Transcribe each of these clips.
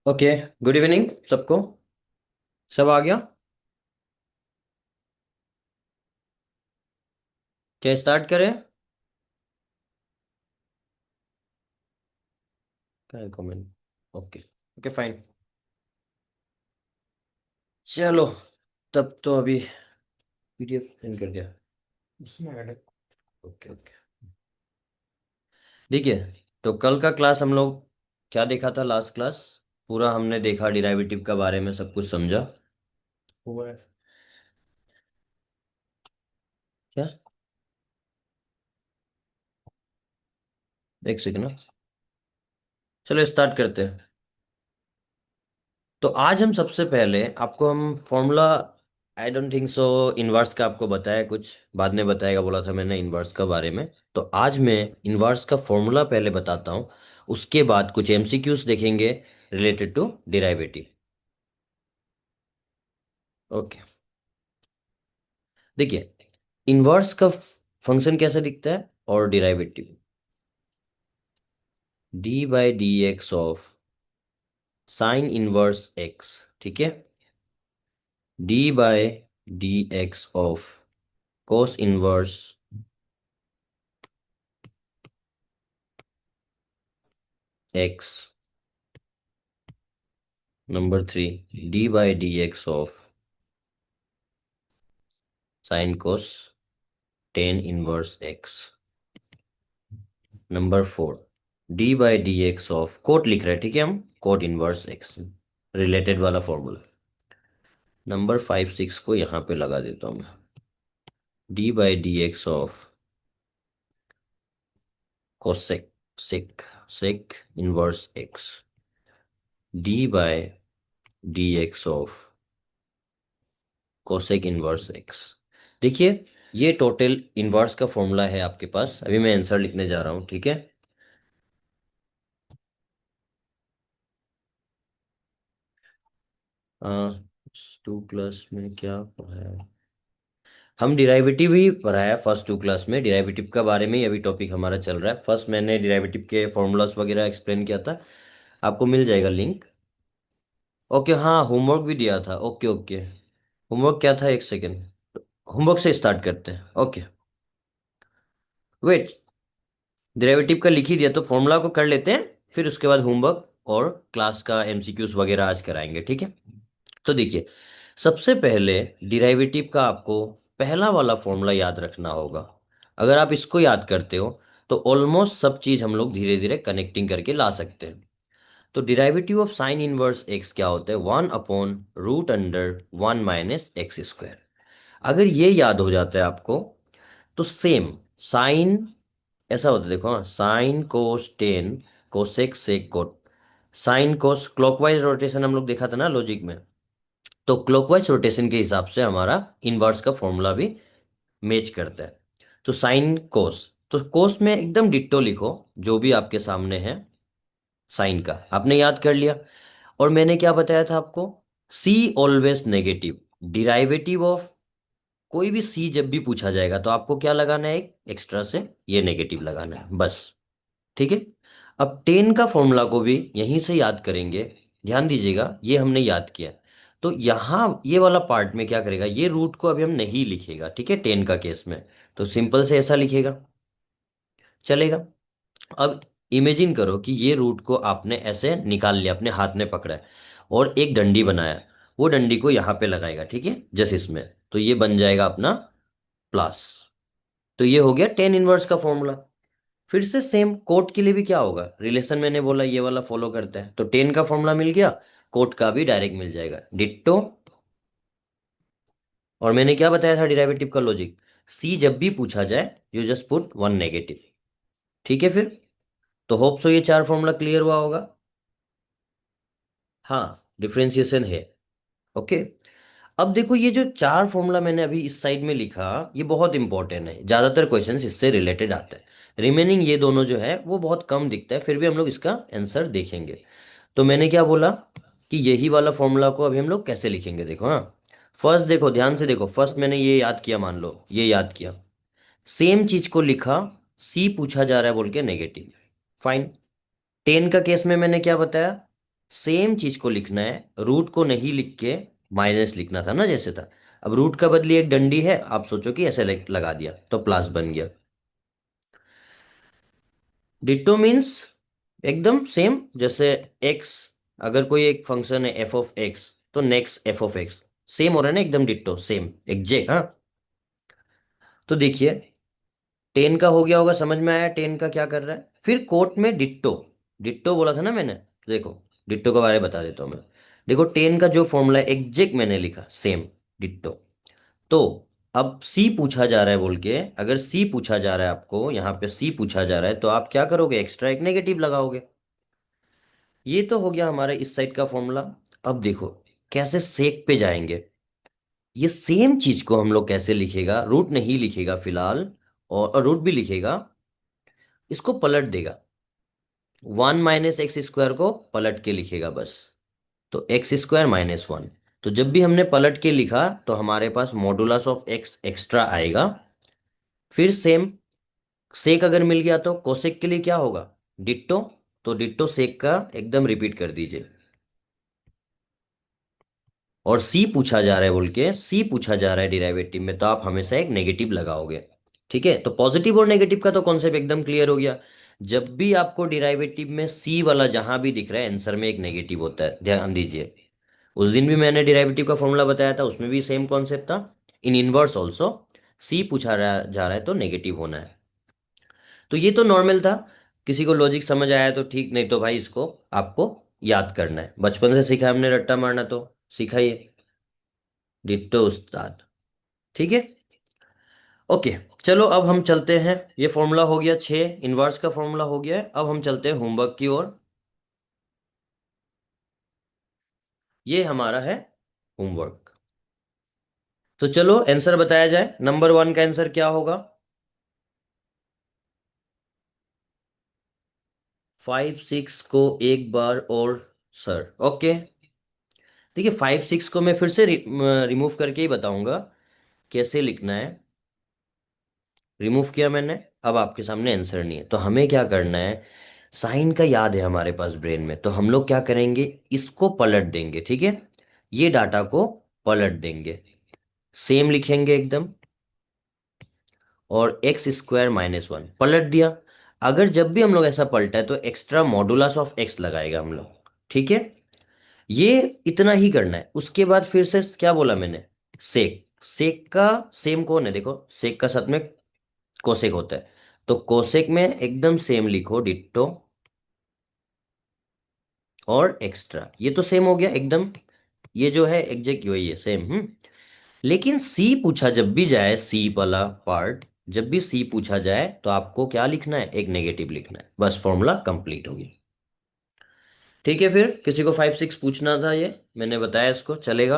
Okay. Good evening सबको। सब आ गया। क्या स्टार्ट करें? क्या है कमेंट? ओके। Okay fine. चलो, तब तो अभी पीडीएफ सेंड कर दिया उसमें ऐड है। Okay okay. देखिए, तो कल का क्लास हम लोग क्या देखा था? लास्ट क्लास पूरा हमने देखा, डिराइवेटिव का बारे में सब कुछ समझा हुआ है। क्या? एक सेकंड ना। चलो स्टार्ट करते हैं। तो आज हम सबसे पहले आपको हम formula, I don't think so inverse का आपको बताया, कुछ बाद में बताएगा बोला था मैंने इनवर्स का बारे में। तो आज मैं इनवर्स का फॉर्मूला पहले बताता हूँ, उसके बाद कुछ एमसीक्यूज देखेंगे रिलेटेड टू डिराइवेटिव। ओके। देखिए, इनवर्स का फंक्शन कैसे दिखता है और derivative, d by d x of sine inverse x, ठीक है, d by d x of cos inverse x, number three, d by d x of sine cos tan inverse x, number four, d by d x of cot लिख रहे हैं, ठीक है, हम cot inverse x, related वाला formula. Number five six को यहाँ पे लगा देता हूँ मैं, d by d x of cosec sec sec inverse x, d by d x of cosec inverse x. देखिए, ये टोटल इनवर्स का फॉर्मूला है आपके पास। अभी मैं आंसर लिखने जा रहा हूँ, ठीक है। टू क्लास में क्या पढ़ाया? हम डिराइवेटिव ही पढ़ाया फर्स्ट टू क्लास में, डिराइवेटिव का बारे में ही अभी टॉपिक हमारा चल रहा है। फर्स्ट मैंने डिराइवेटिव के फॉर्मूलाज वगैरह एक्सप्लेन किया था, आपको मिल जाएगा लिंक। ओके, हाँ होमवर्क भी दिया था। Okay okay. होमवर्क क्या था? एक सेकेंड, होमवर्क से स्टार्ट करते हैं। ओके, वेट, डेरिवेटिव का लिख ही दिया तो फॉर्मूला को कर लेते हैं, फिर उसके बाद होमवर्क और क्लास का एमसीक्यूज वगैरह आज कराएंगे, ठीक है। तो देखिए, सबसे पहले डिराइवेटिव का आपको पहला वाला फॉर्मूला याद रखना होगा। अगर आप इसको याद करते हो तो ऑलमोस्ट सब चीज हम लोग धीरे धीरे कनेक्टिंग करके ला सकते हैं। तो derivative of sine inverse x क्या होता है? One upon root under one minus x square. अगर ये याद हो जाता है आपको तो सेम साइन ऐसा होता है, देखो, हाँ, sine cos tan cosec sec cot, sine cos clockwise rotation हम लोग देखा था ना लॉजिक में। तो क्लॉकवाइज रोटेशन के हिसाब से हमारा इनवर्स का फॉर्मूला भी मैच करता है। तो साइन कोस, तो कोस में एकदम डिट्टो लिखो जो भी आपके सामने है। साइन का आपने याद कर लिया। और मैंने क्या बताया था आपको? सी ऑलवेज नेगेटिव। डिराइवेटिव ऑफ कोई भी सी जब भी पूछा जाएगा तो आपको क्या लगाना है? एक एक्स्ट्रा से ये नेगेटिव लगाना है बस, ठीक है। अब टेन का फॉर्मूला को भी यहीं से याद करेंगे। ध्यान दीजिएगा, ये हमने याद किया। तो यहाँ ये वाला पार्ट में क्या करेगा, ये रूट को अभी हम नहीं लिखेगा, ठीक है, टेन का केस में। तो सिंपल से ऐसा लिखेगा, चलेगा। अब इमेजिन करो कि ये रूट को आपने ऐसे निकाल लिया, अपने हाथ में पकड़ा है और एक डंडी बनाया, वो डंडी को यहाँ पे लगाएगा, ठीक है, जैसे इसमें। तो ये बन जाएगा अपना प्लस। तो ये हो गया टेन इनवर्स का फॉर्मूला। फिर से सेम कोट के लिए भी क्या होगा? रिलेशन मैंने बोला ये वाला फॉलो करता है, तो टेन का फॉर्मूला मिल गया, कोट का भी डायरेक्ट मिल जाएगा, डिट्टो। और मैंने क्या बताया था डिराइवेटिव का लॉजिक? सी जब भी पूछा जाए you just put one negative, ठीक है। फिर तो होप सो ये चार फॉर्मूला क्लियर हुआ होगा। हाँ, डिफरेंशिएशन है। ओके। अब देखो, ये जो चार फॉर्मूला मैंने अभी इस साइड में लिखा, ये बहुत इंपॉर्टेंट है, ज्यादातर क्वेश्चंस इससे रिलेटेड आते हैं। रिमेनिंग ये दोनों जो है वो बहुत कम दिखता है, फिर भी हम लोग इसका आंसर देखेंगे। तो मैंने क्या बोला कि यही वाला फॉर्मूला को अभी हम लोग कैसे लिखेंगे, देखो, हाँ। फर्स्ट देखो, ध्यान से देखो, फर्स्ट मैंने ये याद किया, मान लो ये याद किया, सेम चीज को लिखा, सी पूछा जा रहा है बोल के नेगेटिव, फाइन। टेन का केस में मैंने क्या बताया? सेम चीज को लिखना है, रूट को नहीं लिख के माइनस लिखना था ना जैसे था। अब रूट का बदली एक डंडी है, आप सोचो कि ऐसे लगा दिया तो प्लस बन गया। डिटो मीन्स एकदम सेम, जैसे एक्स, अगर कोई एक फंक्शन है एफ ऑफ एक्स, तो next F of x same हो रहा है ना, एकदम डिट्टो सेम एग्जैक्ट। हाँ, तो देखिए 10 का हो गया होगा, समझ में आया 10 का क्या कर रहा है। फिर कोट में डिट्टो, डिट्टो बोला था ना मैंने, देखो डिट्टो के बारे में बता देता हूँ मैं। देखो 10 का जो फॉर्मूला है एग्जैक्ट मैंने लिखा सेम डिट्टो। तो अब सी पूछा जा रहा है बोल के, अगर सी पूछा जा रहा है आपको, यहाँ पे सी पूछा जा रहा है, तो आप क्या करोगे, एक्स्ट्रा एक नेगेटिव लगाओगे। ये तो हो गया हमारे इस साइड का फॉर्मूला। अब देखो कैसे सेक पे जाएंगे। ये सेम चीज को हम लोग कैसे लिखेगा, रूट नहीं लिखेगा फिलहाल, और रूट भी लिखेगा, इसको पलट देगा। 1 - x² को पलट के लिखेगा बस। तो x² - 1। तो जब भी हमने पलट के लिखा तो हमारे पास मॉडुलस ऑफ एक्स एक्स्ट्रा आएगा। फिर सेम, सेक अगर मिल गया तो कोसेक के लिए क्या होगा, डिट्टो। तो डिट्टो सेक का एकदम रिपीट कर दीजिए। और सी पूछा जा रहा है बोल के, सी पूछा जा रहा है डिराइवेटिव में, तो आप हमेशा एक नेगेटिव लगाओगे। ठीक है, तो पॉजिटिव और नेगेटिव का तो कॉन्सेप्ट एकदम क्लियर हो गया। जब भी आपको डिराइवेटिव में सी वाला जहां भी दिख रहा है, आंसर में एक नेगेटिव होता है, ध्यान दीजिए। उस दिन भी मैंने डिराइवेटिव का फॉर्मूला बताया था, उसमें भी सेम कॉन्सेप्ट था। इन इनवर्स ऑल्सो सी पूछा जा रहा है तो नेगेटिव होना है। तो ये तो नॉर्मल था, किसी को लॉजिक समझ आया तो ठीक, नहीं तो भाई इसको आपको याद करना है, बचपन से सीखा है हमने रट्टा मारना, तो सीखा ही है। डिट्टो उस्ताद। ठीक है, ओके। चलो अब हम चलते हैं, ये फॉर्मूला हो गया 6, इनवर्स का फॉर्मूला हो गया है, अब हम चलते हैं होमवर्क की ओर। ये हमारा है होमवर्क। तो चलो आंसर बताया जाए, नंबर 1 का आंसर क्या होगा। 5 6 को एक बार और, सर ओके। देखिए 5 6 को मैं फिर से रिमूव करके ही बताऊंगा कैसे लिखना है। रिमूव किया मैंने, अब आपके सामने आंसर नहीं है, तो हमें क्या करना है, साइन का याद है हमारे पास ब्रेन में, तो हम लोग क्या करेंगे, इसको पलट देंगे। ठीक है, ये डाटा को पलट देंगे, सेम लिखेंगे एकदम। और x² - 1 पलट दिया। अगर जब भी हम लोग ऐसा पलटा है तो एक्स्ट्रा मॉडुलस ऑफ एक्स लगाएगा हम लोग। ठीक है, ये इतना ही करना है। उसके बाद फिर से क्या बोला मैंने, सेक, सेक का सेम कौन है, देखो सेक का साथ में कोसेक होता है, तो कोसेक में एकदम सेम लिखो डिट्टो, और एक्स्ट्रा ये तो सेम हो गया एकदम, ये जो है एग्जैक्ट वही है सेम। लेकिन सी पूछा जब भी जाए, सी वाला पार्ट जब भी सी पूछा जाए तो आपको क्या लिखना है, एक नेगेटिव लिखना है, बस फॉर्मूला कंप्लीट हो गया। ठीक है, फिर किसी को 5 6 पूछना था, ये मैंने बताया, इसको चलेगा।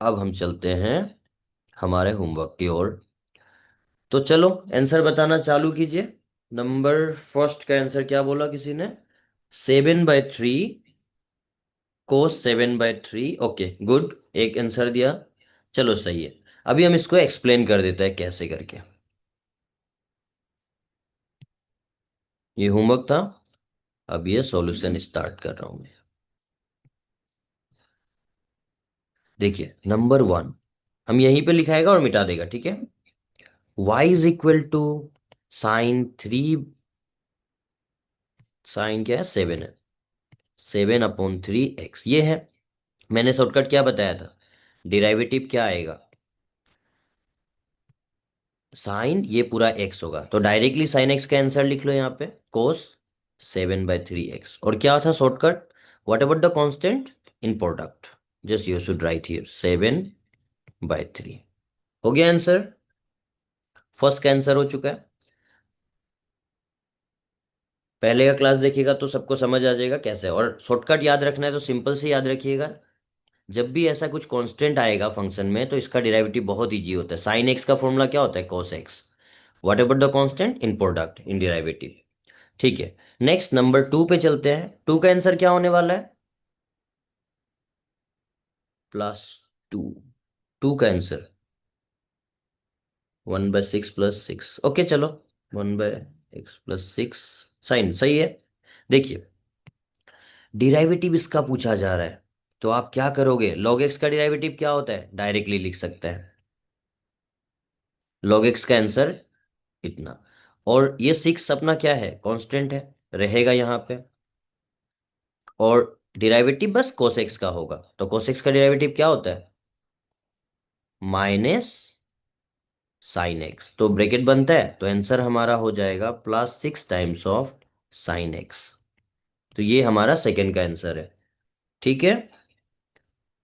अब हम चलते हैं हमारे होमवर्क की ओर। तो चलो आंसर बताना चालू कीजिए। नंबर फर्स्ट का आंसर क्या बोला किसी ने, 7/3, cos 7/3। ओके गुड, एक आंसर दिया, चलो सही है। अभी हम इसको एक्सप्लेन कर देते हैं कैसे करके। ये होमवर्क था, अब ये सॉल्यूशन स्टार्ट कर रहा हूं मैं। देखिए नंबर 1 हम यहीं पे लिखाएगा और मिटा देगा, ठीक है। y = sin 3, साइन क्या है, 7 है, 7/3 x ये है। मैंने शॉर्टकट क्या बताया था, डिराइवेटिव क्या आएगा, साइन ये पूरा x होगा, तो डायरेक्टली साइन x का आंसर लिख लो यहाँ पे, कोस 7/3 x। और क्या था shortcut, what about the constant, in product, just you should write here 7/3। हो गया आंसर, फर्स्ट का आंसर हो चुका है। पहले का क्लास देखिएगा तो सबको समझ आ जाएगा कैसे, और शॉर्टकट याद रखना है तो सिंपल से याद रखिएगा। जब भी ऐसा कुछ कांस्टेंट आएगा फंक्शन में तो इसका डेरिवेटिव बहुत इजी होता है। साइन एक्स का फॉर्मूला क्या होता है, cos x, what about the constant, in product, in derivative. ठीक है, नेक्स्ट नंबर 2 पे चलते हैं। 2 का आंसर क्या होने वाला है, +2। 2 का आंसर 1/6 + 6, ओके चलो 1/, एक्स प्लस सिक्स साइन, सही है। देखिए, डिराइवेटिव इसका पूछा जा रहा है, तो आप क्या करोगे, लॉग एक्स का डिराइवेटिव क्या होता है, डायरेक्टली लिख सकते हैं। लॉग एक्स का आंसर इतना। और ये सिक्स अपना क्या है, कांस्टेंट है, रहेगा यहाँ पे। और डिराइवेटिव बस cos x का होगा, तो cos x का डिराइवेटिव क्या होता है, माइनस साइन एक्स। तो ब्रैकेट बनता है, तो आंसर हमारा हो जाएगा plus six times of sine x. तो ये हमारा सेकंड का आंसर है। ठीक है,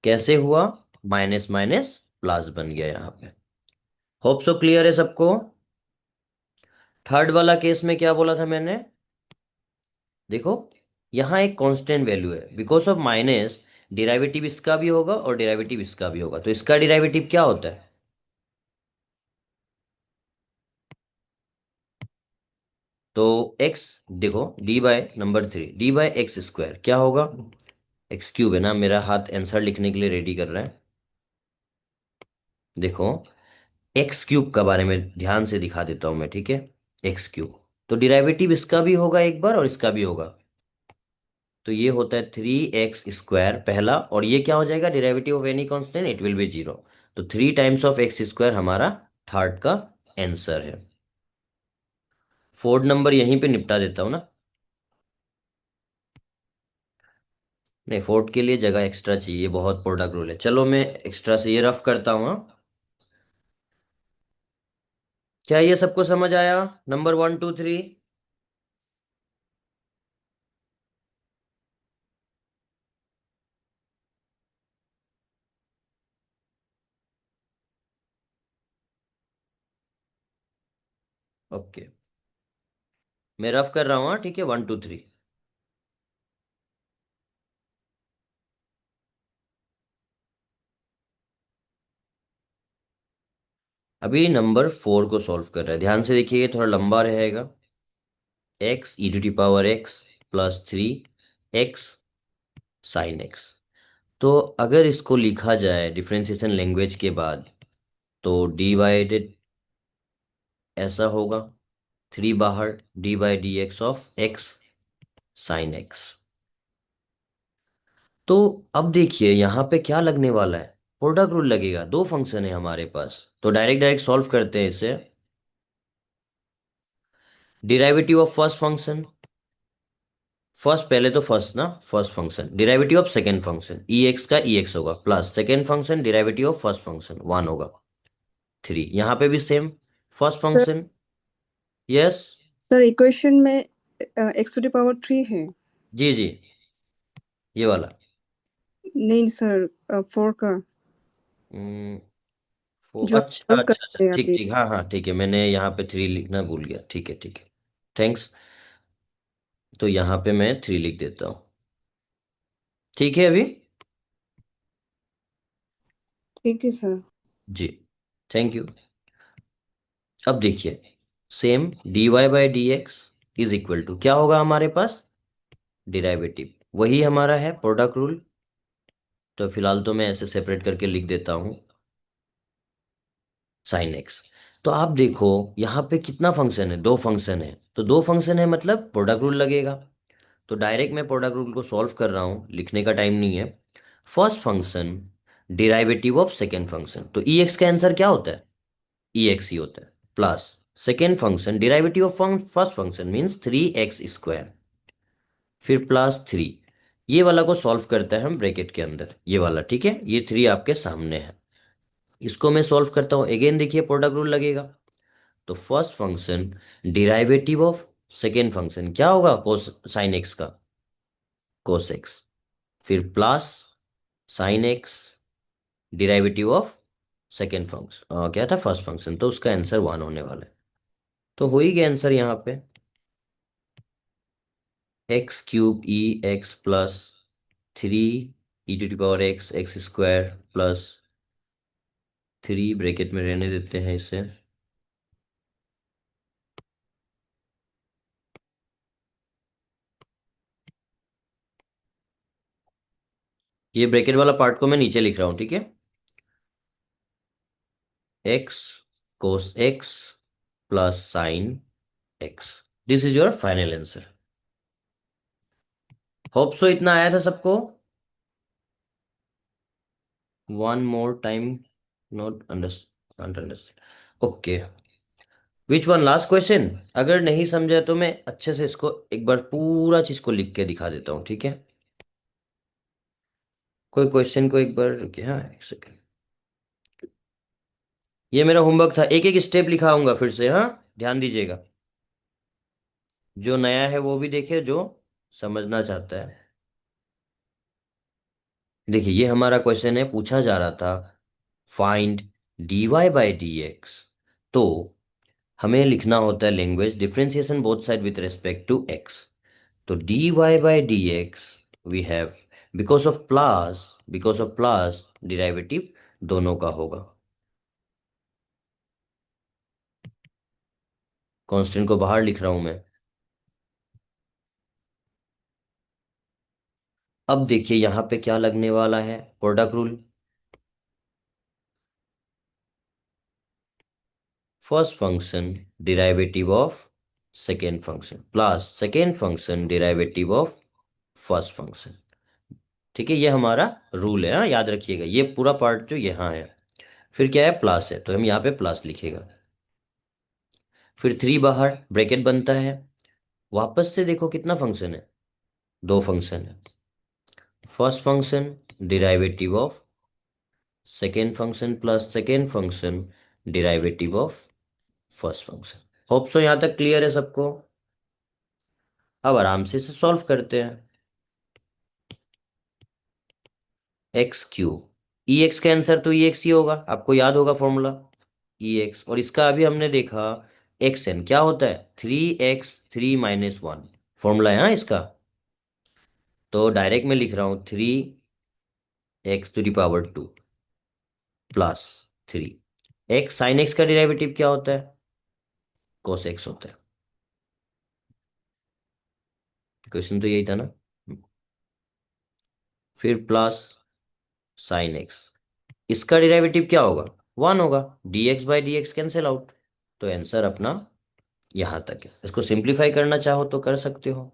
कैसे हुआ, माइनस माइनस प्लस बन गया यहाँ पे। होप सो क्लियर है सबको। थर्ड वाला केस में क्या बोला था मैंने, देखो यहाँ एक कांस्टेंट वैल्यू है, बिकॉज ऑफ माइनस डिराइवेटिव इसका भी होगा और डिराइवेटिव इसका भी होगा, तो इसका डिराइवेटिव क्या होता है, तो x, देखो d by number three, d by x square क्या होगा, एक्स क्यूब है ना, मेरा हाथ आंसर लिखने के लिए रेडी कर रहा है। देखो, एक्स क्यूब का बारे में ध्यान से दिखा देता हूं मैं, ठीक है। एक्स क्यूब, तो डिराइवेटिव इसका भी होगा एक बार और इसका भी होगा, तो ये होता है थ्री एक्स स्क्वायर पहला, और ये क्या हो जाएगा, derivative of any constant it will be zero. तो three times of x square हमारा थर्ड का आंसर है। फोर्थ नंबर यहीं पे निपटा देता हूं ना, नहीं फोर्थ के लिए जगह एक्स्ट्रा चाहिए, बहुत प्रोडक्ट रूल है, चलो मैं एक्स्ट्रा से ये रफ करता हूँ, हाँ? क्या ये सबको समझ आया, number one two three. Okay, मैं रफ कर रहा हूँ, हाँ ठीक है, वन टू थ्री। अभी नंबर फोर को सॉल्व कर रहा है, ध्यान से देखिए, ये थोड़ा लंबा रहेगा। X e to the power x plus three x sine x. तो अगर इसको लिखा जाए डिफरेंशिएशन लैंग्वेज के बाद, तो डिवाइडेड ऐसा होगा, थ्री बाहर, D by d x of x sine x. तो अब देखिए यहाँ पे क्या लगने वाला है, प्रोडक्ट रूल लगेगा, दो फंक्शन है हमारे पास, तो डायरेक्ट डायरेक्ट सॉल्व करते हैं इसे। Derivative of first function, first पहले तो फर्स्ट ना, first function derivative of second function, e x का ई एक्स होगा, plus second function derivative of first function one होगा, थ्री, यहाँ पे भी same, first sir function. Yes. Sir equation में x to the power three है। जी जी, ये वाला। नहीं सर, फोर का हम्म, वो जो अच्छा सॉल्व कर अच्छा अच्छा, रहे हैं ठीक अभी। ठीक, हाँ हाँ ठीक है, मैंने यहाँ पे थ्री लिखना भूल गया, ठीक है ठीक है, थैंक्स। तो यहाँ पे मैं थ्री लिख देता हूँ, ठीक है अभी। ठीक है सर। Ji, thank you. अब देखिए, same d y by d x is equal to क्या होगा हमारे पास, डिराइवेटिव, वही हमारा है प्रोडक्ट रूल। तो फिलहाल तो मैं ऐसे सेपरेट करके लिख देता हूँ, साइन एक्स। तो आप देखो यहाँ पे कितना फंक्शन है, दो फंक्शन है, तो दो फंक्शन है मतलब प्रोडक्ट रूल लगेगा। तो डायरेक्ट मैं प्रोडक्ट रूल को सॉल्व कर रहा हूँ, लिखने का टाइम नहीं है। First function derivative of second function, तो ई एक्स का आंसर क्या होता है, ई एक्स ही होता है, plus second function derivative of first function means three x square, फिर प्लस थ्री। ये वाला को सॉल्व करते हैं हम ब्रैकेट के अंदर, ये वाला, ठीक है, ये थ्री आपके सामने है। इसको मैं सॉल्व करता हूँ अगेन, देखिए प्रोडक्ट रूल लगेगा। तो first function derivative of second function क्या होगा, कोस साइन एक्स का, कोस एक्स, फिर plus sine x derivative of second function क्या था, फर्स्ट फंक्शन, तो उसका आंसर वन होने वाला है। तो हो ही गया आंसर यहाँ पे, x cube e x plus three e to the power x x square plus three, bracket में रहने देते हैं इसे। ये ब्रैकेट वाला पार्ट को मैं नीचे लिख रहा हूँ, ठीक है, x cos x plus sine x, this is your final answer. Hope सो इतना आया था सबको। One more time, not understand, understand, okay. Which one, last question. अगर नहीं समझा तो मैं अच्छे से इसको एक बार पूरा चीज को लिख के दिखा देता हूँ, ठीक है। कोई क्वेश्चन को एक बार रुकिए, हाँ एक सेकेंड। ये मेरा होमवर्क था, एक एक स्टेप लिखाऊंगा फिर से, हाँ ध्यान दीजिएगा। जो नया है वो भी देखे, जो समझना चाहता है। देखिए ये हमारा क्वेश्चन है, पूछा जा रहा था find dy by d x. तो हमें लिखना होता है language differentiation both side with respect to x. तो dy by d x we have, because of plus derivative दोनों का होगा। कांस्टेंट को बाहर लिख रहा हूं मैं। अब देखिए यहां पे क्या लगने वाला है, product rule. First function derivative of second function plus second function derivative of first function. ठीक है, ये हमारा रूल है, हाँ याद रखिएगा, ये पूरा पार्ट जो यहाँ है। फिर क्या है, प्लस है तो हम यहाँ पे प्लस लिखेगा। फिर थ्री बाहर, ब्रैकेट बनता है। वापस से देखो कितना फंक्शन है, दो फंक्शन है। First function derivative of second function plus second function derivative of first function. Hope so यहाँ तक क्लियर है सबको। अब आराम से इसे सॉल्व करते हैं। एक्स क्यूब, ई एक्स का आंसर तो ई एक्स ही होगा, आपको याद होगा फॉर्मूला ई एक्स। और इसका अभी हमने देखा एक्स एन क्या होता है, 3x3 - 1 फॉर्मूला है हाँ इसका। तो डायरेक्ट मैं लिख रहा हूँ 3x⁻² plus 3 x. Sine x का डेरिवेटिव क्या होता है, कोस एक्स होता है। क्वेश्चन तो यही था ना। फिर प्लस साइन एक्स, इसका डेरिवेटिव क्या होगा, 1 होगा। dx/dx cancel out. तो आंसर अपना यहां तक है। इसको सिंप्लीफाई करना चाहो तो कर सकते हो।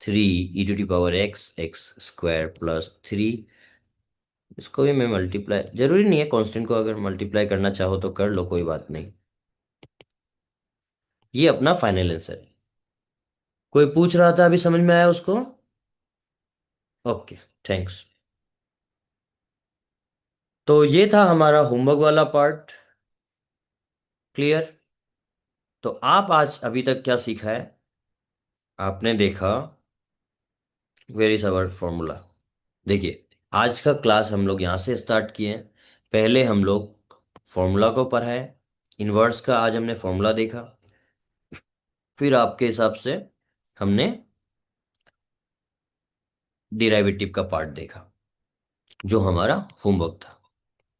3 e⁻x x² प्लस 3, इसको भी मैं मल्टीप्लाई, जरूरी नहीं है कांस्टेंट को अगर मल्टीप्लाई करना चाहो तो कर लो, कोई बात नहीं। ये अपना फाइनल आंसर है। कोई पूछ रहा था, अभी समझ में आया उसको? Okay, thanks. तो ये था हमारा होमवर्क वाला पार्ट, क्लियर। तो आप आज अभी तक क्या सीखा है, आपने देखा वेर इज अवर फॉर्मूला। देखिए आज का क्लास हम लोग यहाँ से स्टार्ट किए हैं। पहले हम लोग फॉर्मूला को पढ़ाए, इनवर्स का आज हमने फॉर्मूला देखा। फिर आपके हिसाब से हमने डिराइवेटिव का पार्ट देखा, जो हमारा होमवर्क था।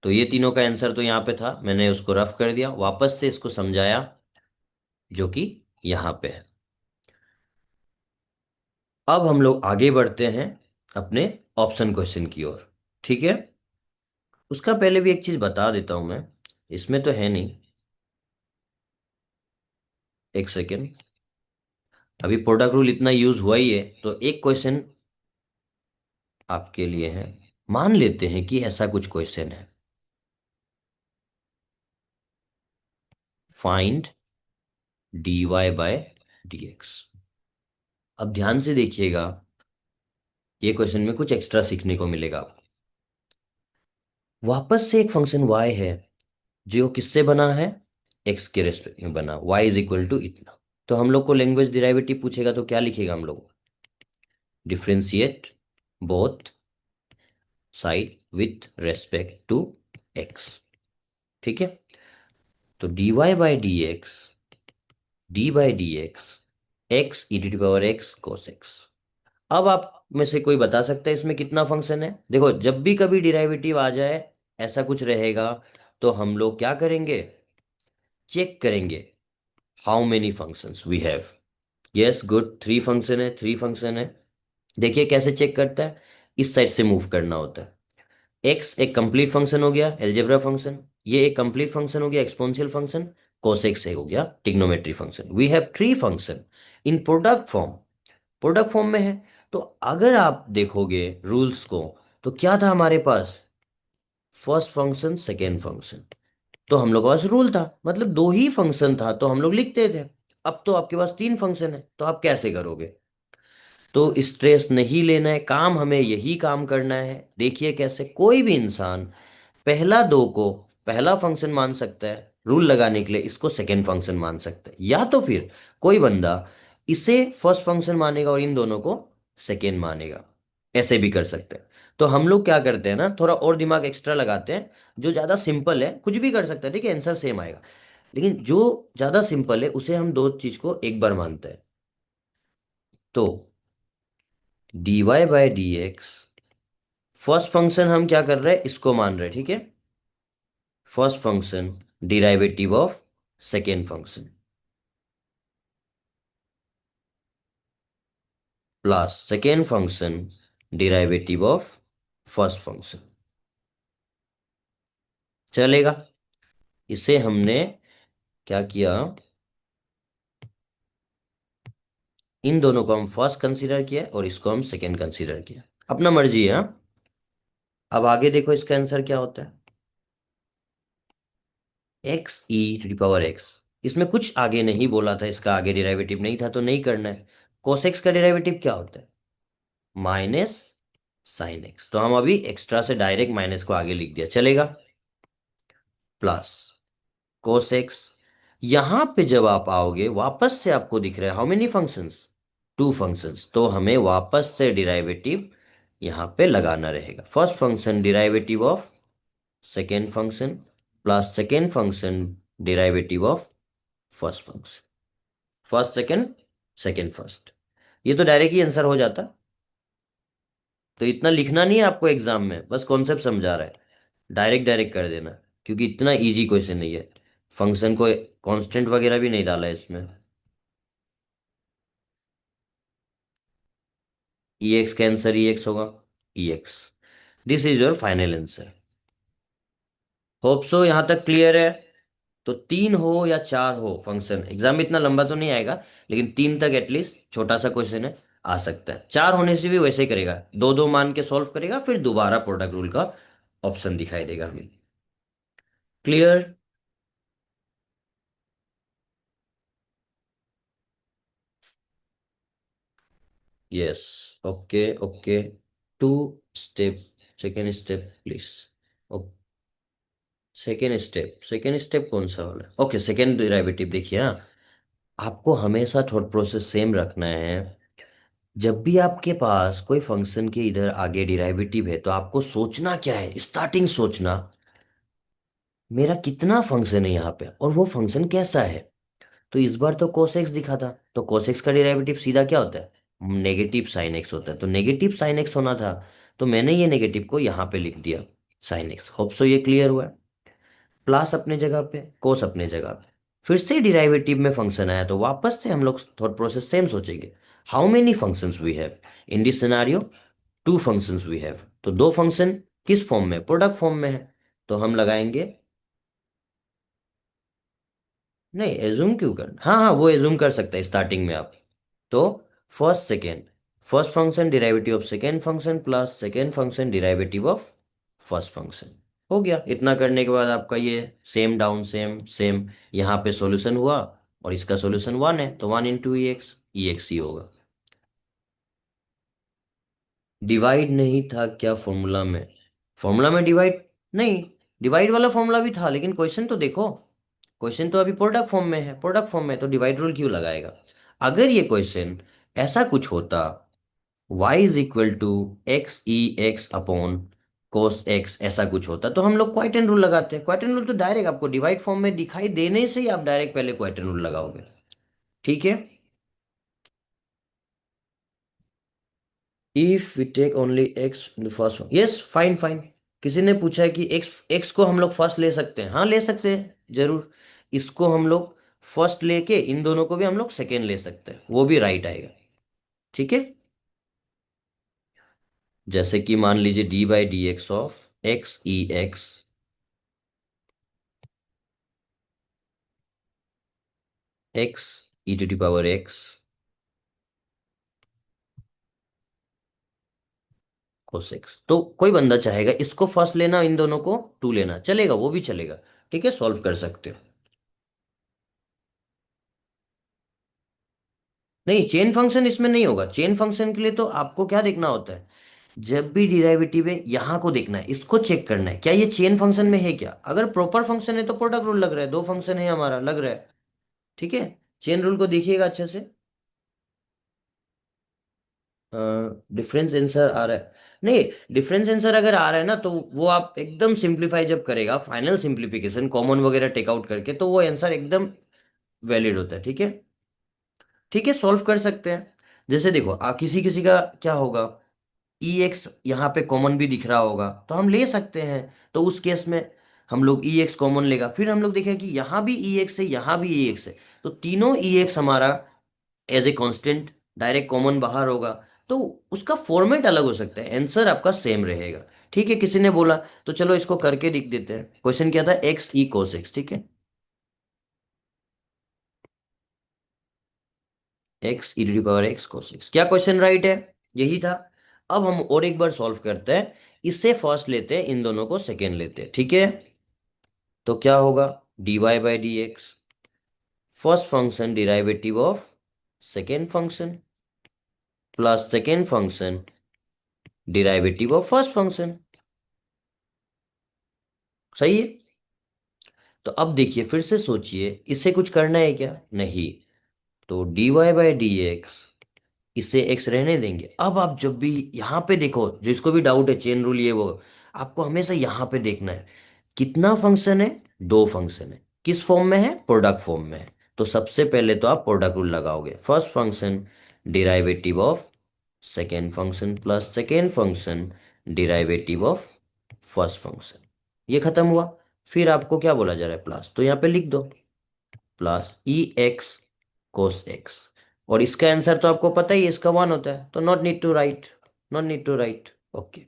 तो ये तीनों का आंसर तो यहाँ पे था, मैंने उसको रफ कर दिया, वापस से इसको समझाया, जो कि यहाँ पे है। अब हम लोग आगे बढ़ते हैं अपने ऑप्शन क्वेश्चन की ओर, ठीक है। उसका पहले भी एक चीज बता देता हूं मैं, इसमें तो है नहीं, एक सेकेंड। अभी प्रोडक्ट रूल इतना यूज हुआ ही है, तो एक क्वेश्चन आपके लिए है। मान लेते हैं कि ऐसा कुछ क्वेश्चन है, फाइंड dy/dx। अब ध्यान से देखिएगा, ये क्वेश्चन में कुछ एक्स्ट्रा सीखने को मिलेगा आपको। वापस से एक फंक्शन y है, जो किससे बना है, x के रेस्पेक्ट में बना, y = इतना। तो हम लोग को लैंग्वेज डिराइवेटिव पूछेगा तो क्या लिखेगा हम लोग, differentiate both side with respect to x, ठीक है। तो dy/dx x e⁻x cos x। अब आप में से कोई बता सकता है इसमें कितना फंक्शन है। देखो जब भी कभी डिराइवेटिव आ जाए, ऐसा कुछ रहेगा, तो हम लोग क्या करेंगे, चेक करेंगे how many functions we have. Yes good, 3 function है, 3 फंक्शन है। देखिए कैसे चेक करता है, इस साइड से मूव करना होता है। एक्स एक कंप्लीट फंक्शन हो गया एलजेब्रा फंक्शन, ये एक कंप्लीट फंक्शन हो गया एक्सपोनेंशियल फंक्शन, कोसेक्स एक हो गया trigonometry function. We have three function in product form, product form में है। तो अगर आप देखोगे रूल्स को, तो क्या था हमारे पास, फर्स्ट फंक्शन सेकेंड फंक्शन। तो हम लोग के पास रूल था, मतलब दो ही फंक्शन था तो हम लोग लिखते थे। अब तो आपके पास तीन फंक्शन है, तो आप कैसे करोगे? तो स्ट्रेस नहीं लेना है, काम हमें यही काम करना है। देखिए कैसे कोई भी इंसान पहला दो को पहला फंक्शन मान सकता है, रूल लगाने के लिए इसको सेकेंड फंक्शन मान सकता है, या तो फिर कोई बंदा इसे फर्स्ट फंक्शन मानेगा और इन दोनों को सेकेंड मानेगा, ऐसे भी कर सकते हैं। तो हम लोग क्या करते हैं ना, थोड़ा और दिमाग एक्स्ट्रा लगाते हैं। जो ज़्यादा सिंपल है कुछ भी कर सकता है, ठीक है, आंसर सेम आएगा। लेकिन जो ज़्यादा सिंपल है उसे हम दो चीज़ को एक बार मानते हैं। तो dy by d x, first function हम क्या कर रहे हैं, इसको मान रहे हैं, ठीक है। First function derivative of second function plus second function derivative of first function, चलेगा। इसे हमने क्या किया, इन दोनों को हम फर्स्ट कंसीडर किया और इसको हम सेकेंड कंसीडर किया, अपना मर्जी है हाँ? अब आगे देखो इसका आंसर क्या होता है, x e to the power x. इसमें कुछ आगे नहीं बोला था, इसका आगे डेरिवेटिव नहीं था तो नहीं करना है। कोसेक्स का डेरिवेटिव क्या होता है, माइनस साइन एक्स, तो हम अभी एक्स्ट्रा से डायरेक्ट माइनस को आगे लिख दिया, चलेगा। प्लस कोस एक्स, यहां पे जब आप आओगे वापस से आपको दिख रहा है how many functions, two functions, तो हमें वापस से डिराइवेटिव यहां पे लगाना रहेगा। First function derivative of second function plus second function derivative of first function, first second second first, ये तो डायरेक्ट ही आंसर हो जाता। तो इतना लिखना नहीं है आपको एग्जाम में, बस कॉन्सेप्ट समझा रहा है, डायरेक्ट डायरेक्ट कर देना, क्योंकि इतना इजी क्वेश्चन नहीं है। फंक्शन को कांस्टेंट वगैरह भी नहीं डाला है इसमें। ई एक्स का आंसर ई एक्स होगा, e x. This is your final answer. Hope so यहाँ तक क्लियर है। तो तीन हो या चार हो फंक्शन, एग्जाम में इतना लंबा तो नहीं आएगा, लेकिन तीन तक एटलीस्ट छोटा सा क्वेश्चन है, आ सकता है। चार होने से भी वैसे ही करेगा, दो दो मान के सॉल्व करेगा, फिर दोबारा प्रोडक्ट रूल का ऑप्शन दिखाई देगा हमें। Clear? Yes, okay okay. Two step, second step please. Second step कौन सा वाला है? ओके, सेकेंड डेरिवेटिव देखिए हाँ, आपको हमेशा थॉट प्रोसेस सेम रखना है। जब भी आपके पास कोई फंक्शन के इधर आगे डेरिवेटिव है तो आपको सोचना क्या है, स्टार्टिंग सोचना, मेरा कितना फंक्शन है यहाँ पे और वो फंक्शन कैसा है। तो इस बार तो कोसेक्स दिखा था, तो कोसेक्स का डेरिवेटिव सीधा क्या होता है, नेगेटिव साइन एक्स होता है, तो नेगेटिव साइन एक्स होना था। तो मैंने ये नेगेटिव को यहाँ पे लिख दिया, साइन एक्स। होप सो ये क्लियर हुआ है। प्लस अपने जगह पे, कोस अपने जगह पे, फिर से डिराइवेटिव में फंक्शन आया तो वापस से हम लोग थॉट प्रोसेस सेम सोचेंगे। How many functions we have in this scenario, two functions we have. तो दो फंक्शन किस फॉर्म में, प्रोडक्ट फॉर्म में है, तो हम लगाएंगे। नहीं एज्यूम क्यों कर, हाँ हाँ वो एज्यूम कर सकते हैं स्टार्टिंग में आप। तो first second, first function derivative of second function plus second function derivative of first function, हो गया। इतना करने के बाद आपका ये सेम डाउन सेम सेम, यहाँ पे सॉल्यूशन हुआ और इसका सॉल्यूशन वन है, तो वन इंटू ई एक्स ही होगा। डिवाइड नहीं था क्या फॉर्मूला में? फॉर्मूला में डिवाइड नहीं, डिवाइड वाला फॉर्मूला भी था, लेकिन क्वेश्चन तो देखो, क्वेश्चन तो अभी प्रोडक्ट फॉर्म में है, प्रोडक्ट फॉर्म में तो डिवाइड रूल क्यों लगाएगा। अगर ये क्वेश्चन ऐसा कुछ होता, y is equal to x e x upon cos x, ऐसा कुछ होता तो हम लोग क्वाइटन रूल लगाते हैं। क्वाइटन रूल तो डायरेक्ट आपको डिवाइड फॉर्म में दिखाई देने से ही आप डायरेक्ट पहले क्वाइटन रूल लगाओगे, ठीक है। If we take only x in the first, yes fine fine. किसी ने पूछा है कि एक्स एक्स को हम लोग फर्स्ट ले सकते हैं, हाँ ले सकते हैं जरूर। इसको हम लोग फर्स्ट लेके इन दोनों को भी हम लोग सेकेंड ले सकते हैं, वो भी राइट आएगा, ठीक है। जैसे कि मान लीजिए d by d x of x e x x e to the power x cos x. तो कोई बंदा चाहेगा इसको फर्स्ट लेना, इन दोनों को टू लेना, चलेगा, वो भी चलेगा। ठीक है, सॉल्व कर सकते हो। नहीं, चेन फंक्शन इसमें नहीं होगा। चेन फंक्शन के लिए तो आपको क्या देखना होता है, जब भी डिराइवेटिव है यहां को देखना है, इसको चेक करना है क्या ये चेन फंक्शन में है क्या। अगर प्रॉपर फंक्शन है तो प्रोडक्ट रूल लग रहा है, दो फंक्शन है हमारा, लग रहा है। ठीक है, चेन रूल को देखिएगा अच्छे से। डिफरेंस आंसर आ रहा है? नहीं, डिफरेंस आंसर अगर आ रहा है ना, तो वो आप एकदम सिंप्लीफाई जब करेगा, फाइनल सिंप्लीफिकेशन कॉमन वगैरह टेक आउट करके, तो वो आंसर एकदम वैलिड होता है। ठीक है, ठीक है, सॉल्व कर सकते हैं। जैसे देखो, किसी किसी का क्या होगा, ई एक्स यहाँ पे कॉमन भी दिख रहा होगा, तो हम ले सकते हैं। तो उस केस में हम लोग ई एक्स कॉमन लेगा, फिर हम लोग देखें कि यहाँ भी ई एक्स है, यहाँ भी ई एक्स है, तो तीनों ई एक्स हमारा as a constant direct common बाहर होगा। तो उसका फॉर्मेट अलग हो सकता है, आंसर आपका सेम रहेगा। ठीक है, किसी ने बोला, तो चलो इसको करके लिख देते हैं। क्वेश्चन क्या था, एक्स ई कोस एक्स। ठीक है, x e to the power x cos x, क्या क्वेश्चन राइट है? यही था। अब हम और एक बार सॉल्व करते हैं। इससे फर्स्ट लेते हैं, इन दोनों को सेकेंड लेते हैं। ठीक है, तो क्या होगा, dy by d x, first function derivative of second function plus second function derivative of first function. सही है। तो अब देखिए, फिर से सोचिए, इससे कुछ करना है क्या? नहीं। तो dy बाई डी एक्स, इसे x रहने देंगे। अब आप जब भी यहाँ पे देखो, जिसको भी डाउट है चेन रूल ये वो, आपको हमेशा यहाँ पे देखना है कितना फंक्शन है, दो फंक्शन है, किस फॉर्म में है, प्रोडक्ट फॉर्म में है। तो सबसे पहले तो आप प्रोडक्ट रूल लगाओगे, first function derivative of second function plus second function derivative of first function. ये खत्म हुआ। फिर आपको क्या बोला जा रहा है, प्लस, तो यहाँ पे लिख दो plus e x cos x. और इसका आंसर तो आपको पता ही है, इसका वन होता है, तो not need to write, not need to write. Okay,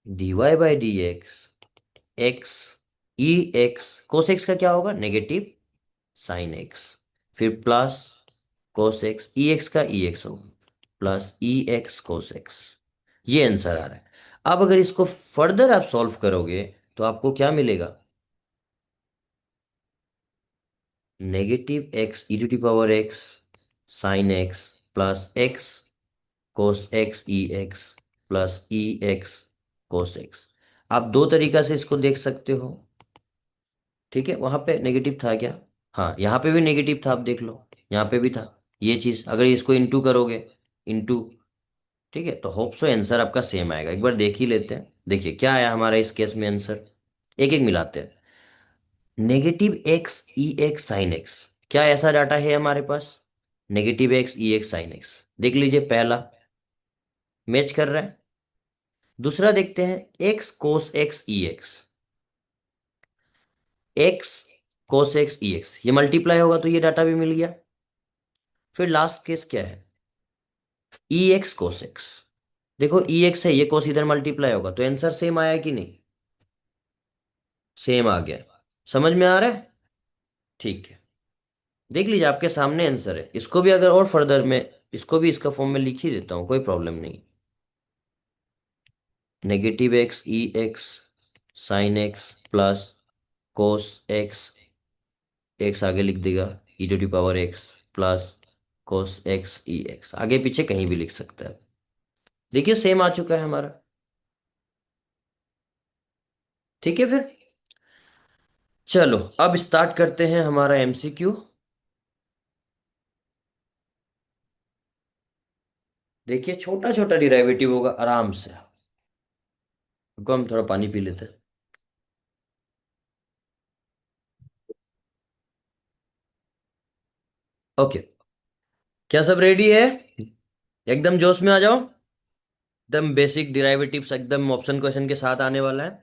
dy by d x, x e x cos x का क्या होगा, नेगेटिव साइन एक्स, फिर plus cos x, e x का ई एक्स होगा, plus e x cos x. ये answer आ रहा है। अब अगर इसको फर्दर आप सॉल्व करोगे, तो आपको क्या मिलेगा, negative x e to the power x sine x plus x cos x e x plus e x cos x. आप दो तरीका से इसको देख सकते हो। ठीक है, वहां पे नेगेटिव था क्या? हाँ, यहाँ पे भी नेगेटिव था, आप देख लो, यहाँ पे भी था। ये चीज अगर इसको इंटू करोगे, इंटू, ठीक है, तो होप सो आंसर आपका सेम आएगा। एक बार देख ही लेते हैं। देखिए क्या आया हमारा इस केस में आंसर, एक एक मिलाते हैं। Negative x e x sine x, क्या ऐसा डाटा है हमारे पास? Negative x e x sine x, देख लीजिए, पहला मैच कर रहा है। दूसरा देखते हैं, x cos x e x, x cos x e x, ये मल्टीप्लाई होगा तो ये डाटा भी मिल गया। फिर लास्ट केस क्या है, ई एक्स कोस एक्स, देखो ई एक्स है, ये कोस इधर मल्टीप्लाई होगा, तो आंसर सेम आया कि नहीं? सेम आ गया। समझ में आ रहा है? ठीक है, देख लीजिए आपके सामने आंसर है। इसको भी अगर और फर्दर में, इसको भी इसका फॉर्म में लिख ही देता हूँ, कोई प्रॉब्लम नहीं। Negative x e x sine x plus cos x, x आगे लिख देगा, e to the power x plus cos x e x, आगे पीछे कहीं भी लिख सकता है। देखिए सेम आ चुका है हमारा। ठीक है, फिर चलो अब स्टार्ट करते हैं हमारा एमसीक्यू। देखिए छोटा छोटा डिराइवेटिव होगा, आराम से। रुको, हम थोड़ा पानी पी लेते हैं। ओके, क्या सब रेडी है? एकदम जोश में आ जाओ। एकदम बेसिक डिराइवेटिव्स, एकदम ऑप्शन क्वेश्चन के साथ आने वाला है।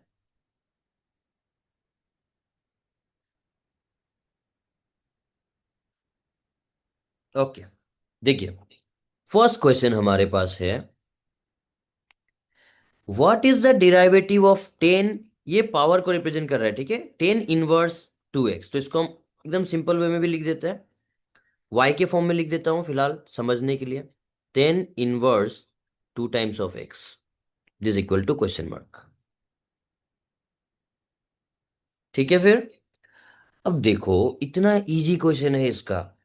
ओके, देखिए, फर्स्ट क्वेश्चन हमारे पास है, what is the derivative of 10, ये पावर को रिप्रेजेंट कर रहा है, ठीक है, 10 इनवर्स 2x। तो इसको हम एकदम सिंपल वे में भी लिख देते हैं, y के फॉर्म में लिख देता हूं फिलहाल समझने के लिए। 10 inverse 2 times of x this equal to question mark. ठीक है, फिर अब देखो, इतना इजी क्वेश्चन है इसका,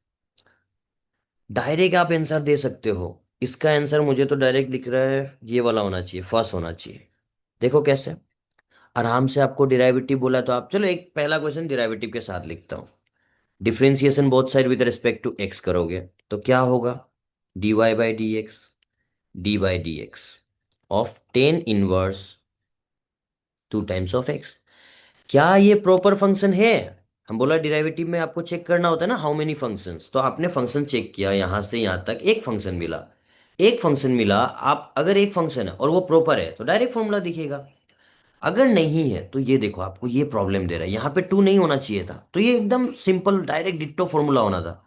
डायरेक्ट आप आंसर दे सकते हो। इसका आंसर मुझे तो डायरेक्ट दिख रहा है, ये वाला होना चाहिए, फर्स्ट होना चाहिए। देखो कैसे, आराम से आपको डिराइवेटिव बोला तो आप, चलो एक पहला क्वेश्चन डिराइवेटिव के साथ लिखता हूँ। Differentiation both side with respect to x करोगे तो क्या होगा, dy/dx of 10 inverse 2 times of x। क्या ये प्रॉपर फंक्शन है? हम बोला डिराइवेटिव में आपको चेक करना होता है ना हाउ मेनी फंक्शंस, तो आपने फंक्शन चेक किया यहां से यहां तक, एक फंक्शन मिला, एक फंक्शन मिला। आप अगर एक फंक्शन है और वो प्रॉपर है तो डायरेक्ट फॉर्मूला दिखेगा, अगर नहीं है तो ये देखो आपको ये प्रॉब्लम दे रहा है, यहाँ पे 2 नहीं होना चाहिए था, तो ये एकदम सिंपल डायरेक्ट डिट्टो फॉर्मूला होना था।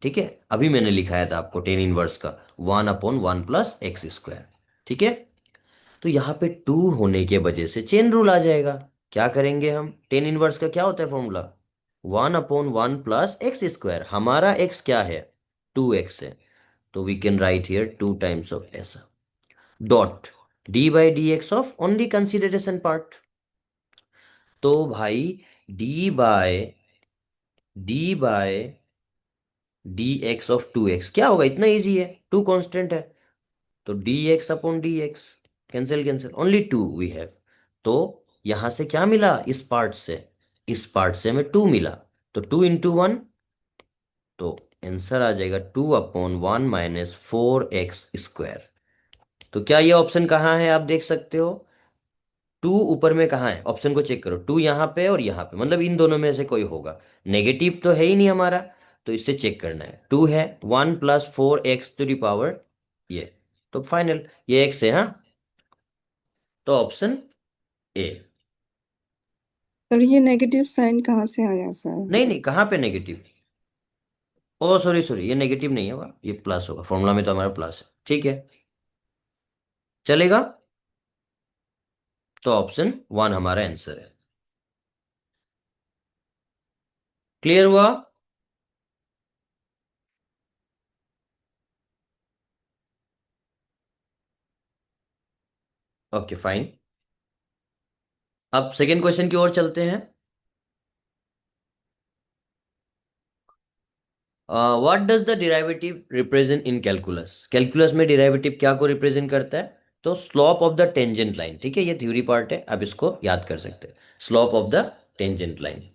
ठीक है, अभी मैंने लिखाया था आपको 10 इनवर्स का 1/1 + x²। ठीक है, तो यहाँ पे 2 होने के वजह से चेन रूल आ जाएगा। क्या करेंगे हम, 10 इनवर्स का क्या होता है फॉर्मूला, 1/1 + x²। हमारा x क्या है, 2x है, तो we can write here 2 times of ऐसा, dot dy/dx of only consideration part. तो भाई d by d x of 2x क्या होगा, इतना इजी है, 2 कांस्टेंट है, तो dx/dx, cancel cancel, only 2 we have. तो यहां से क्या मिला, इस पार्ट से हमें 2 मिला, तो 2 × 1, तो आंसर आ जाएगा 2/1 - 4x²। तो क्या ये ऑप्शन कहाँ है, आप देख सकते हो, 2 ऊपर में कहाँ है, ऑप्शन को चेक करो, 2 यहाँ पे और यहाँ पे, मतलब इन दोनों में से कोई होगा, नेगेटिव तो है ही नहीं हमारा, तो इससे चेक करना है, 2 है, 1 + 4x⁴ ये, तो फाइनल ये x है, हाँ, तो ऑप्शन ए। सर ये नेगेटिव साइन कहाँ से आया सर? नहीं नहीं, कहाँ पे नेगेटिव, ओ सॉरी सॉरी, ये नेगेटिव नहीं होगा, ये प्लस होगा, फॉर्मूला में तो हमारा प्लस है, ठीक है, चलेगा, तो ऑप्शन 1 हमारा आंसर है। क्लियर हुआ? ओके फाइन, अब सेकेंड क्वेश्चन की ओर चलते हैं। What does the derivative represent in calculus, calculus में डिराइवेटिव क्या को रिप्रेजेंट करता है, तो slope of the tangent line. ठीक है, ये थ्योरी पार्ट है, आप इसको याद कर सकते हैं, slope of the tangent line.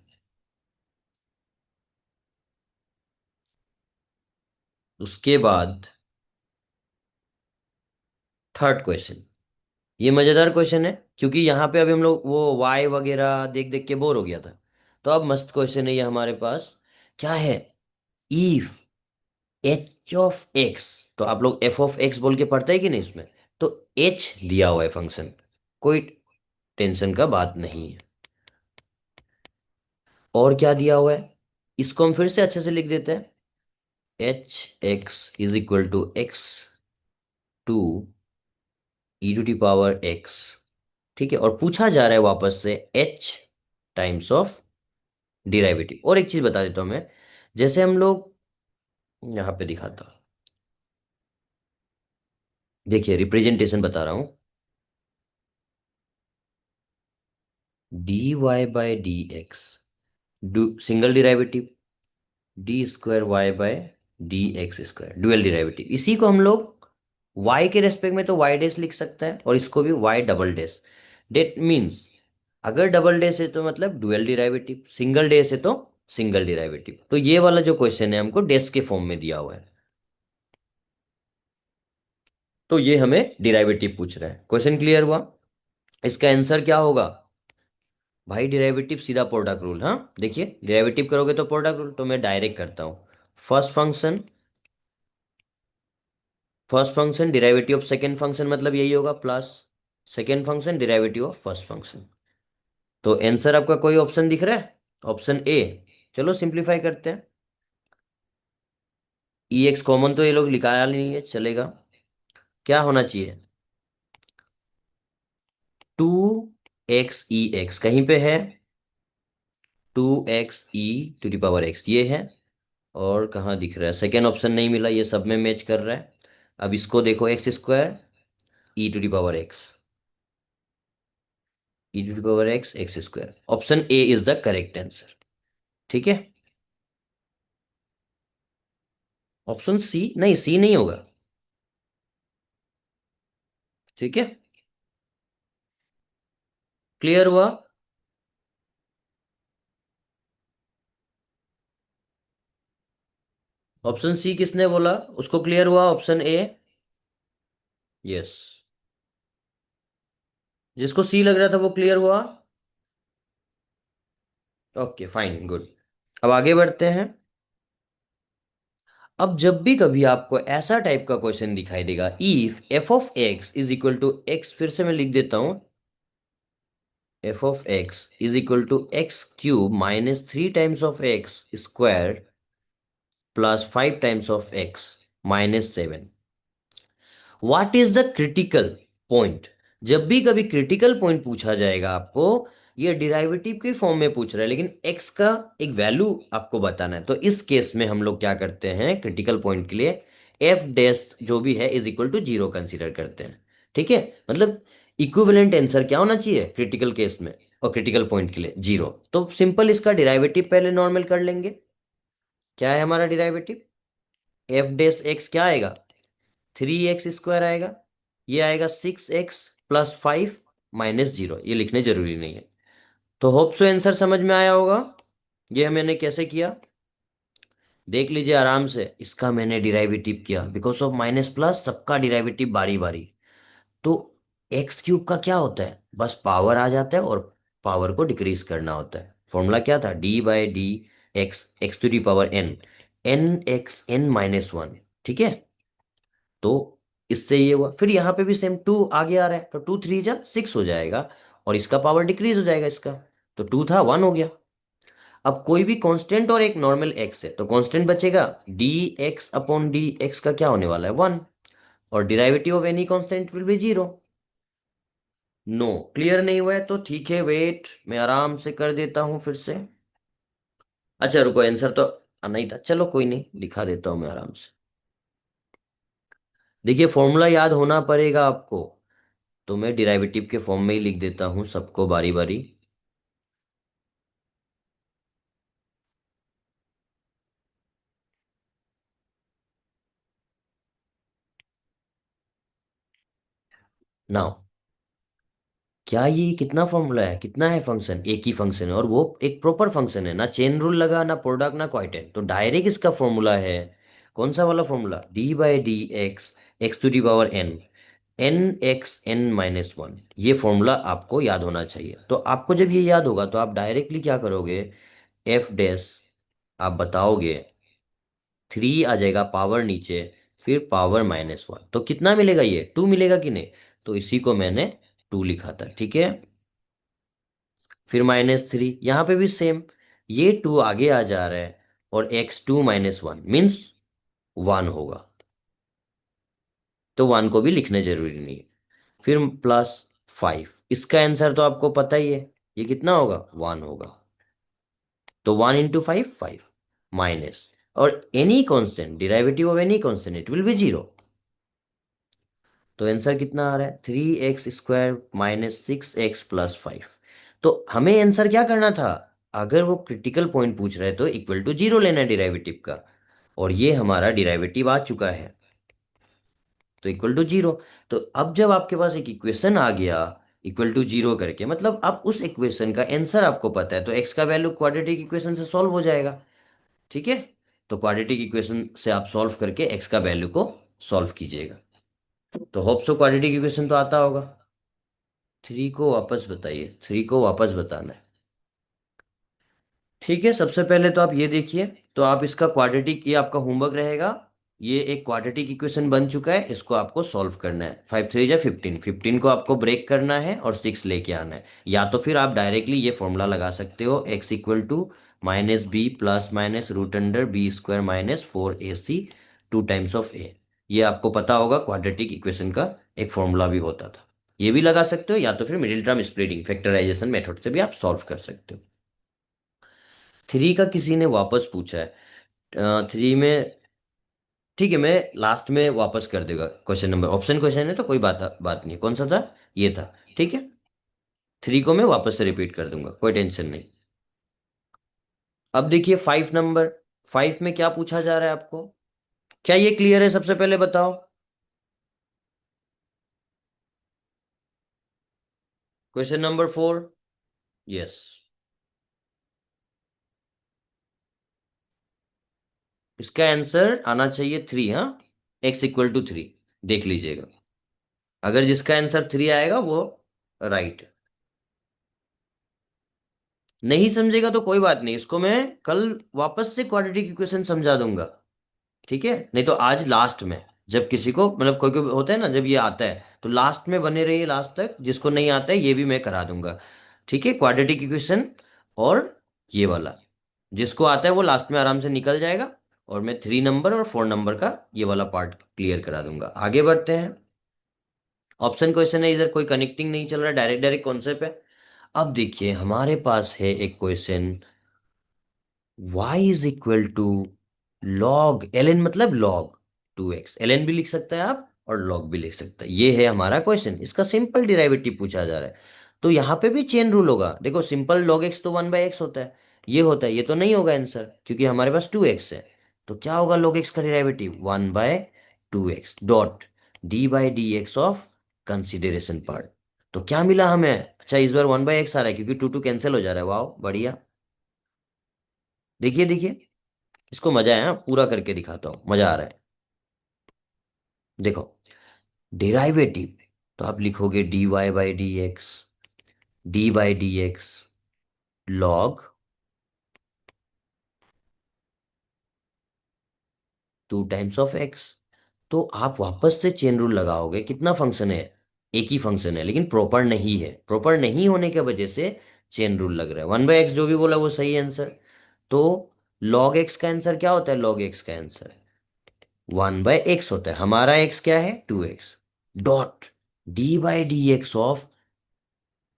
उसके बाद थर्ड क्वेश्चन, ये मजेदार क्वेश्चन है, क्योंकि यहाँ पे अभी हम लोग वो वाई वगैरह देख देख के बोर हो गया था, तो अब मस्त क्वेश्चन है ये हमारे पास। क्या है, इफ h(x), तो आप लोग f(x) बोल के पढ़ते हैं कि नहीं इसमें, तो h दिया हुआ है फंक्शन, कोई टेंशन का बात नहीं है। और क्या दिया हुआ है, इसको हम फिर से अच्छे से लिख देते हैं, hx = x2 e⁻x। ठीक है, और पूछा जा रहा है वापस से h टाइम्स ऑफ डिराइवेटिव। और एक चीज बता देता हूं मैं, जैसे हम लोग यहाँ पे दिखाता हूं, देखिए रिप्रेजेंटेशन बता रहा हूं, dy/dx, single derivative, d²y/dx², dual derivative, इसी को हम लोग y के रेस्पेक्ट में तो y डैश लिख सकते हैं, और इसको भी y double dash. That means अगर डबल डैश है तो मतलब डुअल डिराइवेटिव, सिंगल डैश है तो सिंगल डिराइवेटिव। तो ये वाला जो क्वेश्चन है हमको डैश के फॉर्म में दिया हुआ है, तो ये हमें डिराइवेटिव पूछ रहा है। क्वेश्चन क्लियर हुआ? इसका आंसर क्या होगा भाई, डिराइवेटिव सीधा प्रोडक्ट रूल, हाँ देखिए डिराइवेटिव करोगे तो प्रोडक्ट रूल, तो मैं डायरेक्ट करता हूँ, first function first function derivative of second function, मतलब यही होगा, plus second function derivative of first function. तो आंसर आपका कोई ऑप्शन दिख रहा है, ऑप्शन ए। चलो सिंप्लीफाई करते हैं, ई एक्स कॉमन तो ये लोग निकाल नहीं है, चलेगा, क्या होना चाहिए, 2x e x कहीं पे है, 2x e⁻x ये है। और कहाँ दिख रहा है, सेकेंड ऑप्शन नहीं मिला, ये सब में मैच कर रहा है। अब इसको देखो, x² e⁻x, e⁻x option A is the correct answer. ठीक है। ऑप्शन सी नहीं, सी नहीं होगा। ठीक है, क्लियर हुआ। ऑप्शन सी किसने बोला, उसको क्लियर हुआ ऑप्शन ए। यस, जिसको सी लग रहा था वो क्लियर हुआ। Okay fine good. अब आगे बढ़ते हैं। अब जब भी कभी आपको ऐसा टाइप का क्वेश्चन दिखाई देगा, इफ f(x) = x, फिर से मैं लिख देता हूं, f(x) = x³ - 3 times of x² + 5 times of x - 7। What is the critical point. जब भी कभी क्रिटिकल पॉइंट पूछा जाएगा आपको, ये डिराइवेटिव के फॉर्म में पूछ रहा है, लेकिन x का एक वैल्यू आपको बताना है, तो इस केस में हम लोग क्या करते हैं, क्रिटिकल पॉइंट के लिए f' जो भी है = 0 कंसीडर करते हैं। ठीक है, मतलब इक्विवेलेंट आंसर क्या होना चाहिए क्रिटिकल केस में और क्रिटिकल पॉइंट के लिए 0। तो सिंपल इसका डिराइवेटिव पहले नॉर्मल कर लेंगे। क्या है हमारा डिराइवेटिव, f' क्या आएगा, 3x² आएगा, ये आएगा 6x + 5 - 0, ये लिखने जरूरी नहीं है। तो होप सो आंसर समझ में आया होगा। ये मैंने कैसे किया, देख लीजिए आराम से, इसका मैंने डिराइवेटिव किया, बिकॉज ऑफ माइनस प्लस सबका डिराइवेटिव बारी बारी। तो x³ का क्या होता है, बस पावर आ जाता है और पावर को डिक्रीज करना होता है। फॉर्मूला क्या था, d/d x⁻n, n(x(n-1). ठीक है, तो इससे ये हुआ, फिर यहाँ पे भी सेम 2 आगे आ रहा है, तो 2 3 जा 6 हो जाएगा, और इसका पावर डिक्रीज हो जाएगा इसका, तो 2 था 1 हो गया। अब कोई भी कांस्टेंट और एक नॉर्मल x है, तो कांस्टेंट बचेगा, dx/dx का क्या होने वाला है, 1, और derivative of any constant will be 0। No, clear नहीं हुआ है तो ठीक है, वेट मैं आराम से कर देता हूं फिर से। अच्छा रुको, आंसर तो नहीं था, चलो कोई नहीं, दिखा देता हूं मैं आराम से। देखिए फॉर्मूला याद होना पड़ेगा आपको, तो मैं डिराइवेटिव के फॉर्म में ही लिख देता हूं सबको बारी बारी। नाउ, क्या ये कितना फॉर्मूला है, कितना है फंक्शन, एक ही फंक्शन है, और वो एक प्रॉपर फंक्शन है, ना चेन रूल लगा, ना प्रोडक्ट, ना क्वाइटेंट, तो डायरेक्ट इसका फॉर्मूला है। कौन सा वाला फॉर्मूला, d/dx x⁻n n(x(n-1), ये फॉर्मूला आपको याद होना चाहिए। तो आपको जब ये याद होगा तो आप डायरेक्टली क्या करोगे, f' आप बताओगे, 3 आ जाएगा पावर नीचे, फिर पावर -1, तो कितना मिलेगा, ये 2 मिलेगा कि नहीं, तो इसी को मैंने 2 लिखा था। ठीक है, फिर -3, यहाँ पे भी सेम, ये 2 आगे आ जा रहा है, और x2 - 1 मीन्स 1 होगा, तो 1 को भी लिखना जरूरी नहीं है। फिर +5, इसका आंसर तो आपको पता ही है, ये कितना होगा, 1 होगा, तो 1 × 5 5 माइनस, और any constant, derivative of any constant it will be 0। तो आंसर कितना आ रहा है, 3x² - 6x + 5। तो हमें आंसर क्या करना था, अगर वो क्रिटिकल पॉइंट पूछ रहे तो इक्वल टू 0 लेना है डिराइवेटिव का, और ये हमारा डिराइवेटिव आ चुका है, तो इक्वल टू 0। तो अब जब आपके पास एक इक्वेशन आ गया इक्वल टू 0 करके, मतलब अब उस इक्वेशन का आंसर आपको पता है, तो x का वैल्यू क्वाड्रेटिक इक्वेशन से सॉल्व हो जाएगा। ठीक है, तो क्वाड्रेटिक इक्वेशन से आप सॉल्व करके x का वैल्यू को सॉल्व कीजिएगा। तो होप सो क्वाड्रेटिक इक्वेशन तो आता होगा। 3 को वापस बताइए, 3 को वापस बताना है। ठीक है, सबसे पहले तो आप ये देखिए, तो आप इसका क्वाड्रेटिक, ये आपका होमवर्क रहेगा, ये एक क्वाड्रेटिक इक्वेशन बन चुका है, इसको आपको सॉल्व करना है। 5 3 जा 15, 15 को आपको ब्रेक करना है और 6 लेके आना है, या तो फिर आप डायरेक्टली ये फॉर्मूला लगा सकते हो, x = -b +√√b² - 4ac 2 times of a। ये आपको पता होगा क्वाड्रेटिक इक्वेशन का एक फॉर्मूला भी होता था। ये भी लगा सकते हो, या तो फिर middle term splitting factorisation method से भी आप सॉल्व कर सकते हो। थ्री का किसी ने वापस पूछा है, थ्री में, ठीक है, मैं लास्ट में वापस कर देगा क्वेश्चन नंबर, ऑप्शन क्वेश्चन है तो कोई बात नहीं, कौन सा था, ये था, ठीक है। थ्री को मैं वापस से रिपीट कर दूंगा, कोई टेंशन नहीं। अब देखिए फाइव नंबर, फाइव में क्या पूछा जा रहा है आपको, क्या ये क्लियर है, सबसे पहले बताओ। क्वेश्चन नंबर फोर, यस, इसका आंसर आना चाहिए थ्री, हाँ, एक्स इक्वल टू थ्री, देख लीजिएगा, अगर जिसका आंसर थ्री आएगा वो राइट। नहीं समझेगा तो कोई बात नहीं, इसको मैं कल वापस से क्वाड्रेटिक इक्वेशन समझा दूंगा, ठीक है, नहीं तो आज लास्ट में, जब किसी को मतलब कोई कोई होता है ना, जब ये आता है तो लास्ट में बने रहिए लास्ट तक, जिसको नहीं आता है ये भी मैं करा दूंगा, ठीक है, क्वाड्रेटिक इक्वेशन, और ये वाला, जिसको आता है वो लास्ट में आराम से निकल जाएगा, और मैं थ्री नंबर और फोर नंबर का ये वाला पार्ट क्लियर करा दूंगा। आगे बढ़ते हैं। ऑप्शन क्वेश्चन है, इधर कोई कनेक्टिंग नहीं चल रहा, डायरेक्ट डायरेक्ट कॉन्सेप्ट है। अब देखिए हमारे पास है एक question, y is equal to log ln, मतलब लॉग टू एक्स, ln भी लिख सकता है आप और लॉग भी लिख सकता है, ये है हमारा क्वेश्चन, इसका सिंपल डिराइवेटिव पूछा जा रहा है। तो यहाँ पे भी चेन रूल होगा, देखो सिंपल लॉग एक्स तो वन बाई एक्स होता है, ये होता है, ये तो नहीं होगा आंसर क्योंकि हमारे पास टू एक्स है। तो क्या होगा लॉग एक्स का derivative, one by two x dot d by d x of consideration part. तो क्या मिला हमें, अच्छा इस बार वन बाई एक्स आ रहा है क्योंकि टू टू कैंसिल हो जा रहा है, वाह बढ़िया। देखिए देखिए, इसको मजा है, हाँ? पूरा करके दिखाता हूँ, मजा आ रहा है। देखो डेराइवेटिव, तो आप लिखोगे d y by d x, d by d x log two times of x. तो आप वापस से चेन रूल लगाओगे, कितना फंक्शन है, एक ही फंक्शन है लेकिन प्रॉपर नहीं है, प्रॉपर नहीं होने की वजह से चेन रूल लग रहा है, वन बाई एक्स जो भी बोला वो सही आंसर। तो लॉग एक्स का आंसर क्या होता है, लॉग एक्स का आंसर वन बाय एक्स होता है, हमारा एक्स क्या है, two x, dot d by d x of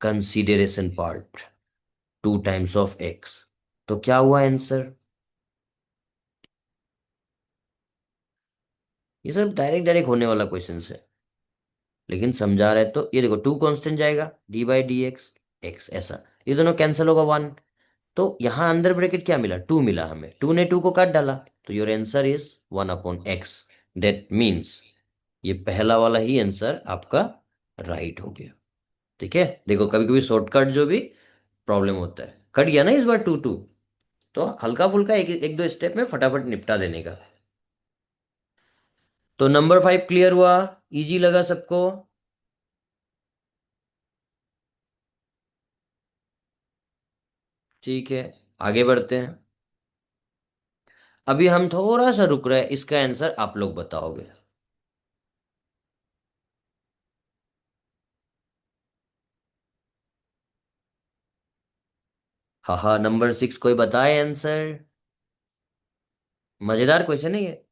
consideration part two times of x. तो क्या हुआ आंसर, ये सब डायरेक्ट डायरेक्ट होने वाला क्वेश्चन है, लेकिन समझा रहे तो ये देखो टू कांस्टेंट जाएगा, D by d x, x ऐसा, ये दोनों कैंसिल होगा वन। तो यहाँ अंदर ब्रैकेट क्या मिला, टू मिला हमें, टू ने टू को काट डाला, तो your answer is one upon x. That means ये पहला वाला ही आंसर आपका राइट हो गया। ठीक है, देखो कभी कभी शॉर्टकट जो भी प्रॉब्लम होता है, कट गया ना इस बार टू टू, तो हल्का फुल्का एक एक दो स्टेप में फटाफट निपटा देने का। तो नंबर फाइव क्लियर हुआ, इजी लगा सबको। ठीक है, आगे बढ़ते हैं। अभी हम थोड़ा सा रुक रहे हैं, इसका आंसर आप लोग बताओगे। हाँ हाँ, नंबर सिक्स कोई बताए आंसर, मजेदार क्वेश्चन है ये,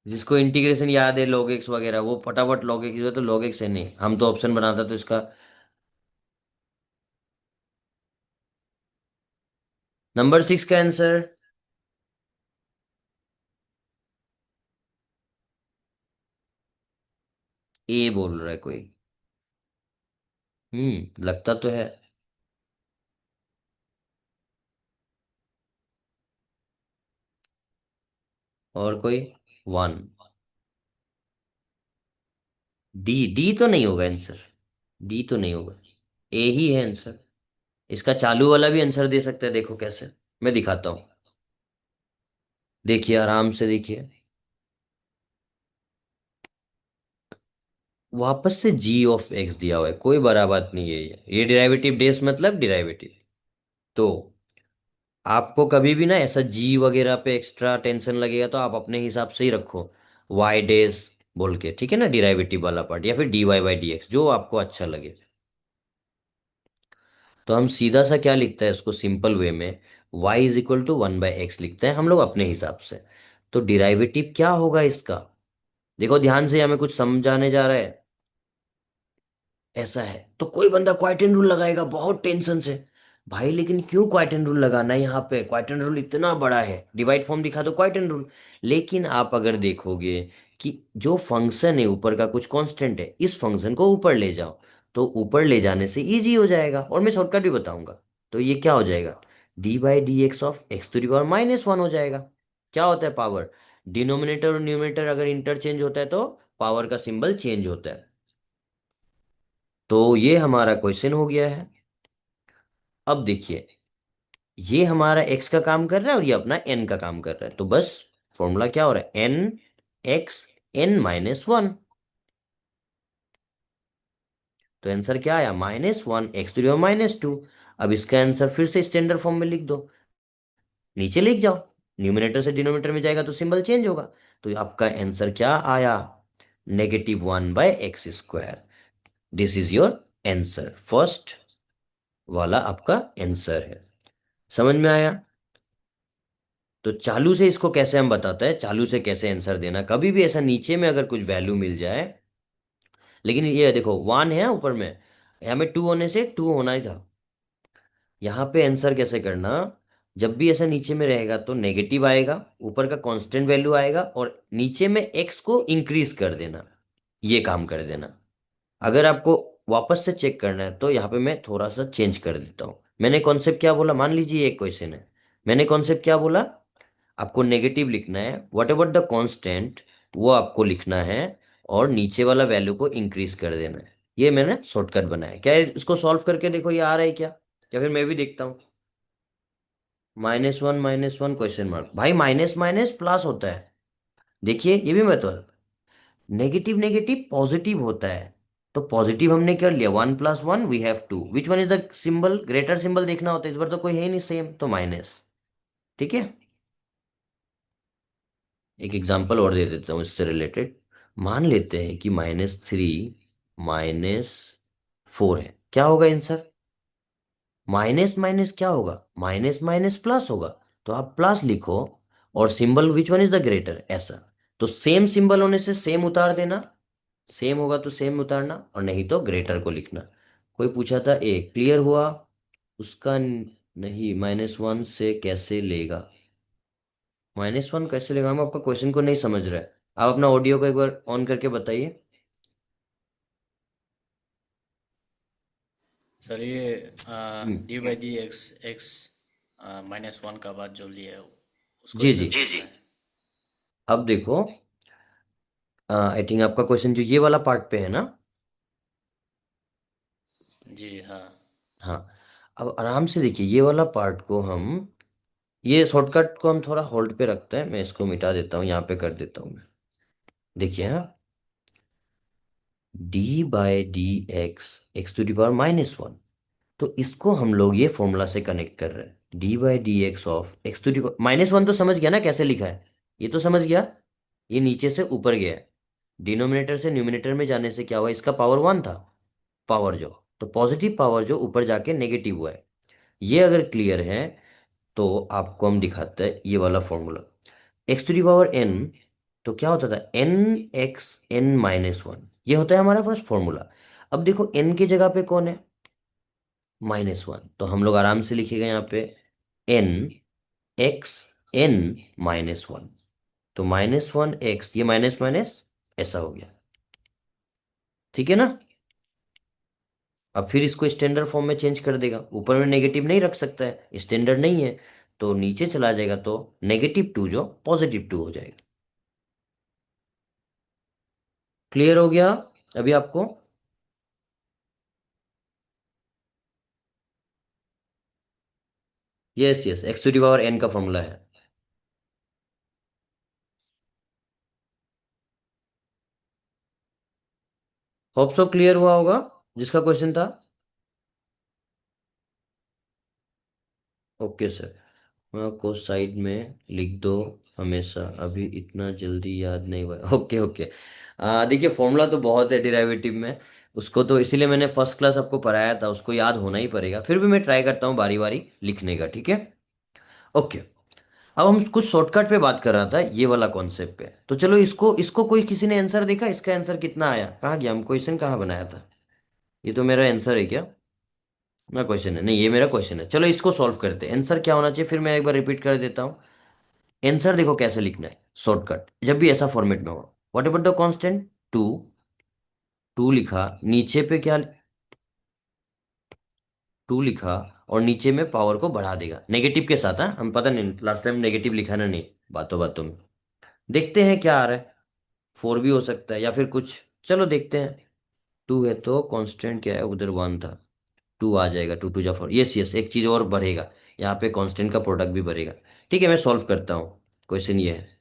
जिसको इंटीग्रेशन याद है log x वगैरह वो फटाफट log x, तो log x है नहीं, हम तो ऑप्शन बनाता तो इसका। नंबर सिक्स का आंसर ए बोल रहा है कोई, लगता तो है। और कोई, वन, डी, डी तो नहीं होगा आंसर, डी तो नहीं होगा, ए ही है आंसर। इसका चालू वाला भी आंसर दे सकते हैं, देखो कैसे, मैं दिखाता हूँ, देखिए आराम से देखिए, वापस से जी ऑफ एक्स दिया हुआ है, कोई बड़ा बात नहीं है, ये डिराइवेटिव डेस मतलब डिराइवेटिव। तो आपको कभी भी ना ऐसा जी वगैरह पे एक्स्ट्रा टेंशन लगेगा तो आप अपने हिसाब से ही रखो, वाई डेज बोल के, ठीक है ना, डिराइवेटिव वाला पार्ट, या फिर d y by d x जो आपको अच्छा लगे। तो हम सीधा सा क्या लिखते हैं इसको सिंपल वे में, y is equal to one by x लिखते हैं हम लोग अपने हिसाब से। तो डिराइवेटिव क्या होगा इसका, देखो ध्यान से, हमें कुछ समझाने जा रहा है, ऐसा है तो कोई बंदा क्वाइटन रूल लगाएगा बहुत टेंशन से। भाई लेकिन क्यों क्वाइटन रूल लगाना है यहाँ पे, क्वाइटन रूल इतना बड़ा है, डिवाइड फॉर्म दिखा दो क्वाइटन रूल। लेकिन आप अगर देखोगे कि जो फंक्शन है ऊपर का कुछ कांस्टेंट है, इस फंक्शन को ऊपर ले जाओ, तो ऊपर ले जाने से इजी हो जाएगा, और मैं शॉर्टकट भी बताऊंगा। तो ये क्या हो जाएगा, d/dx (x⁻⁻1) हो जाएगा। क्या होता है पावर, डिनोमिनेटर और न्यूमरेटर अगर इंटरचेंज होता है तो पावर का सिंबल चेंज होता है। तो ये हमारा क्वेश्चन हो गया है। अब देखिए, ये हमारा x का काम कर रहा है और ये अपना n का काम कर रहा है, तो बस फॉर्मूला क्या हो रहा है, n(x(n−1)। तो आंसर क्या आया, -1 (x⁻⁻2)। अब इसका आंसर फिर से स्टैंडर्ड फॉर्म में लिख दो, नीचे लिख जाओ, न्यूमिनेटर से डिनोमिनेटर में जाएगा तो सिंबल चेंज होगा। तो आपका आंसर क्या आया, -1/x²। This is your answer, first वाला आपका आंसर है। समझ में आया। तो चालू से इसको कैसे हम बताते हैं, चालू से कैसे आंसर देना, कभी भी ऐसा नीचे में अगर कुछ वैल्यू मिल जाए, लेकिन ये देखो 1 है ऊपर में, हमें 2 होने से 2 होना ही था। यहाँ पे आंसर कैसे करना, जब भी ऐसा नीचे में रहेगा तो नेगेटिव आएगा, ऊपर का कांस्टेंट वैल्यू आएगा, और नीचे में एक्स को इंक्रीज कर देना, ये काम कर देना। अगर आपको वापस से चेक करना है तो यहाँ पे मैं थोड़ा सा चेंज कर देता हूँ। मैंने कॉन्सेप्ट क्या बोला, मान लीजिए एक क्वेश्चन है, मैंने कॉन्सेप्ट क्या बोला, आपको नेगेटिव लिखना है, वट एवर द कांस्टेंट वो आपको लिखना है, और नीचे वाला वैल्यू को इंक्रीज कर देना है। ये मैंने शॉर्टकट बनाया, क्या है, इसको सॉल्व करके देखो ये आ रहा है क्या, या फिर मैं भी देखता हूँ। -1 क्वेश्चन मार्क, भाई माइनस माइनस प्लस होता है, देखिए ये भी मतलब, नेगेटिव नेगेटिव पॉजिटिव होता है। तो पॉजिटिव हमने कर लिया, 1 + 1 we have 2, which one is the symbol, greater symbol देखना होता है, इस बार तो कोई है ही नहीं सेम, तो माइनस। ठीक है, एक एग्जांपल और दे देता हूँ इससे रिलेटेड। मान लेते हैं कि -3 -4 है, क्या होगा आंसर, माइनस माइनस क्या होगा, माइनस माइनस प्लस होगा। तो आप प्लस लिखो, और symbol which one is the greater, ऐसा। तो सेम सिंबल होने से सेम उतार देना, सेम होगा तो सेम उतारना, और नहीं तो ग्रेटर को लिखना। कोई पूछा था, क्लियर हुआ उसका नहीं, -1 से कैसे लेगा, -1 कैसे लेगा, हम आपका क्वेश्चन को नहीं समझ रहे, आप अपना ऑडियो को एक बार ऑन करके बताइए। सर ये हम्म, d/dx(x -1) का बाद जो लिया है उसको जी ऐसे जी, बोलना है। अब देखो, आई थिंक आपका क्वेश्चन जो ये वाला पार्ट पे है ना। जी हाँ। हाँ, अब आराम से देखिए ये वाला पार्ट को हम, ये शॉर्टकट को हम थोड़ा होल्ड पे रखते हैं, मैं इसको मिटा देता हूँ, यहाँ पे कर देता हूँ मैं। देखिए हाँ, d/dx (x⁻⁻1), तो इसको हम लोग ये फॉर्मूला से कनेक्ट कर रहे हैं, d/dx (x⁻⁻1) तो समझ गया ना कैसे लिखा है, ये तो समझ गया, ये नीचे से ऊपर गया है, डिनोमिनेटर से न्यूमिनेटर में जाने से क्या हुआ, इसका पावर 1 था, पावर जो, तो पॉजिटिव पावर जो ऊपर जाके नेगेटिव हुआ है। ये अगर क्लियर है तो आपको हम दिखाते हैं ये वाला फॉर्मूला, x⁻n, तो क्या होता था, n(x(n−1), ये होता है हमारा पास फॉर्मूला। अब देखो n की जगह पे कौन है, -1, तो हम लोग आराम से लिखेगा यहाँ पे n(x(n−1), तो -1x, ये माइनस माइनस ऐसा हो गया, ठीक है ना। अब फिर इसको स्टैंडर्ड फॉर्म में चेंज कर देगा, ऊपर में नेगेटिव नहीं रख सकता है, स्टैंडर्ड नहीं है, तो नीचे चला जाएगा तो -2 जो +2 हो जाएगा। क्लियर हो गया अभी आपको। यस यस, x⁻n का फॉर्मूला है। होप सो क्लियर हुआ होगा जिसका क्वेश्चन था। ओके सर, को साइड में लिख दो हमेशा, अभी इतना जल्दी याद नहीं हुआ। ओके ओके, देखिए फॉर्मूला तो बहुत है डिराइवेटिव में, उसको तो इसीलिए मैंने फर्स्ट क्लास आपको पढ़ाया था, उसको याद होना ही पड़ेगा, फिर भी मैं ट्राई करता हूँ बारी बारी लिखने का, ठीक है। ओके, अब हम कुछ शॉर्टकट पे बात कर रहा था, ये वाला कॉन्सेप्ट पे, तो चलो इसको इसको कोई किसी ने आंसर देखा, इसका आंसर कितना आया, कहाँ गया, हम क्वेश्चन कहाँ बनाया था। ये तो मेरा आंसर है क्या? ना क्वेश्चन है? नहीं, ये मेरा क्वेश्चन है। चलो इसको सॉल्व करते हैं। आंसर क्या होना चाहिए, फिर मैं एक बार रिपीट कर देता हूँ। आंसर देखो कैसे लिखना है, शॉर्टकट जब भी ऐसा फॉर्मेट में हो। What about the constant? Two. Two लिखा, नीचे पे क्या? टू लिखा, और नीचे में पावर को बढ़ा देगा नेगेटिव के साथ। हाँ, हम पता नहीं लास्ट टाइम नेगेटिव लिखा ना, नहीं बातों बातों में। देखते हैं क्या आ रहा है। फोर भी हो सकता है या फिर कुछ। चलो देखते हैं। टू है तो कांस्टेंट क्या है, उधर वन था। टू आ जाएगा, टू टू जा फोर। यस यस, एक चीज और बढ़ेगा, यहाँ पे कांस्टेंट का प्रोडक्ट भी बढ़ेगा। ठीक है, मैं सॉल्व करता हूँ। क्वेश्चन ये है,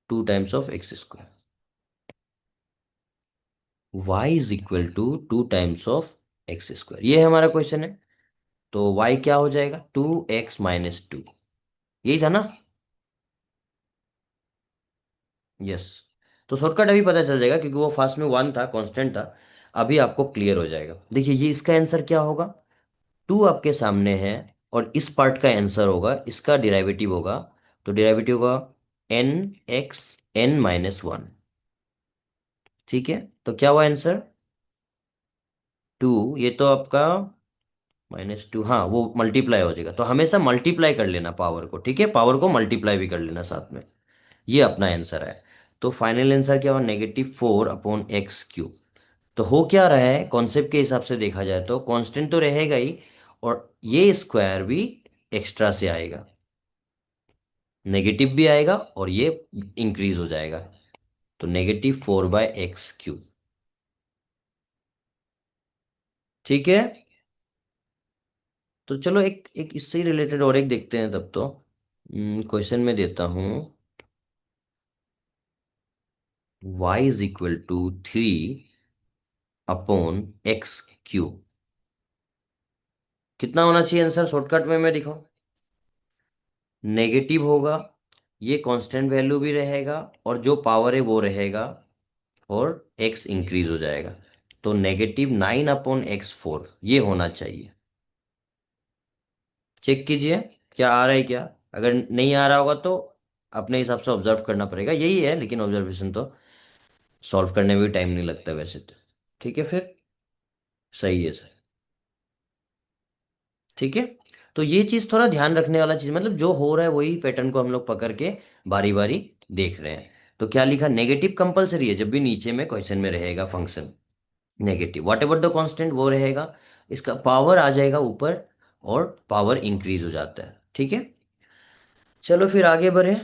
two times of x square, y is equal to times of x square, ये हमारा क्वेश्चन है। तो वाई क्या हो जाएगा, 2x - 2। यही था ना? यस। तो शॉर्टकट अभी पता चल जाएगा, क्योंकि वो फास्ट में वन था, कांस्टेंट था। अभी आपको क्लियर हो जाएगा। देखिए ये इसका आंसर क्या होगा। टू आपके सामने है, और इस पार्ट का आंसर होगा, इसका डिराइवेटिव होगा। तो डिराइवेटिव होगा n(x(n - 1). ठीक है, तो क्या हुआ आंसर? टू, ये तो आपका -2, हाँ वो मल्टीप्लाई हो जाएगा। तो हमेशा मल्टीप्लाई कर लेना पावर को, ठीक है, पावर को मल्टीप्लाई भी कर लेना साथ में। ये अपना आंसर है। तो फाइनल आंसर क्या हुआ, -4/x³। तो हो क्या रहा है, कॉन्सेप्ट के हिसाब से देखा जाए तो कांस्टेंट तो रहेगा ही, और ये स्क्वायर भी एक्स्ट्रा से आएगा, नेगेटिव भी आएगा, और ये इंक्रीज हो जाएगा। तो -4/x³। ठीक है। तो चलो एक एक इससे ही रिलेटेड और एक देखते हैं तब तो। क्वेश्चन में देता हूँ, y = 3/x³। कितना होना चाहिए आंसर, शॉर्टकट में मैं दिखाऊं। नेगेटिव होगा, ये कांस्टेंट वैल्यू भी रहेगा, और जो पावर है वो रहेगा, और x इंक्रीज हो जाएगा। तो -9/x4 ये होना चाहिए। चेक कीजिए क्या आ रहा है क्या। अगर नहीं आ रहा होगा तो अपने हिसाब से ऑब्जर्व करना पड़ेगा, यही है, लेकिन ऑब्जर्वेशन तो सॉल्व करने में भी टाइम नहीं लगता वैसे तो। ठीक है फिर, सही है सर। ठीक है। तो ये चीज थोड़ा ध्यान रखने वाला चीज, मतलब जो हो रहा है वही पैटर्न को हम लोग पकड़ के बारी बारी देख रहे हैं। तो क्या लिखा, नेगेटिव कंपलसरी है जब भी नीचे में क्वेश्चन में रहेगा function negative, what ever the constant वो रहेगा, इसका पावर आ जाएगा ऊपर, और पावर इंक्रीज हो जाता है। ठीक है, चलो फिर आगे बढ़े।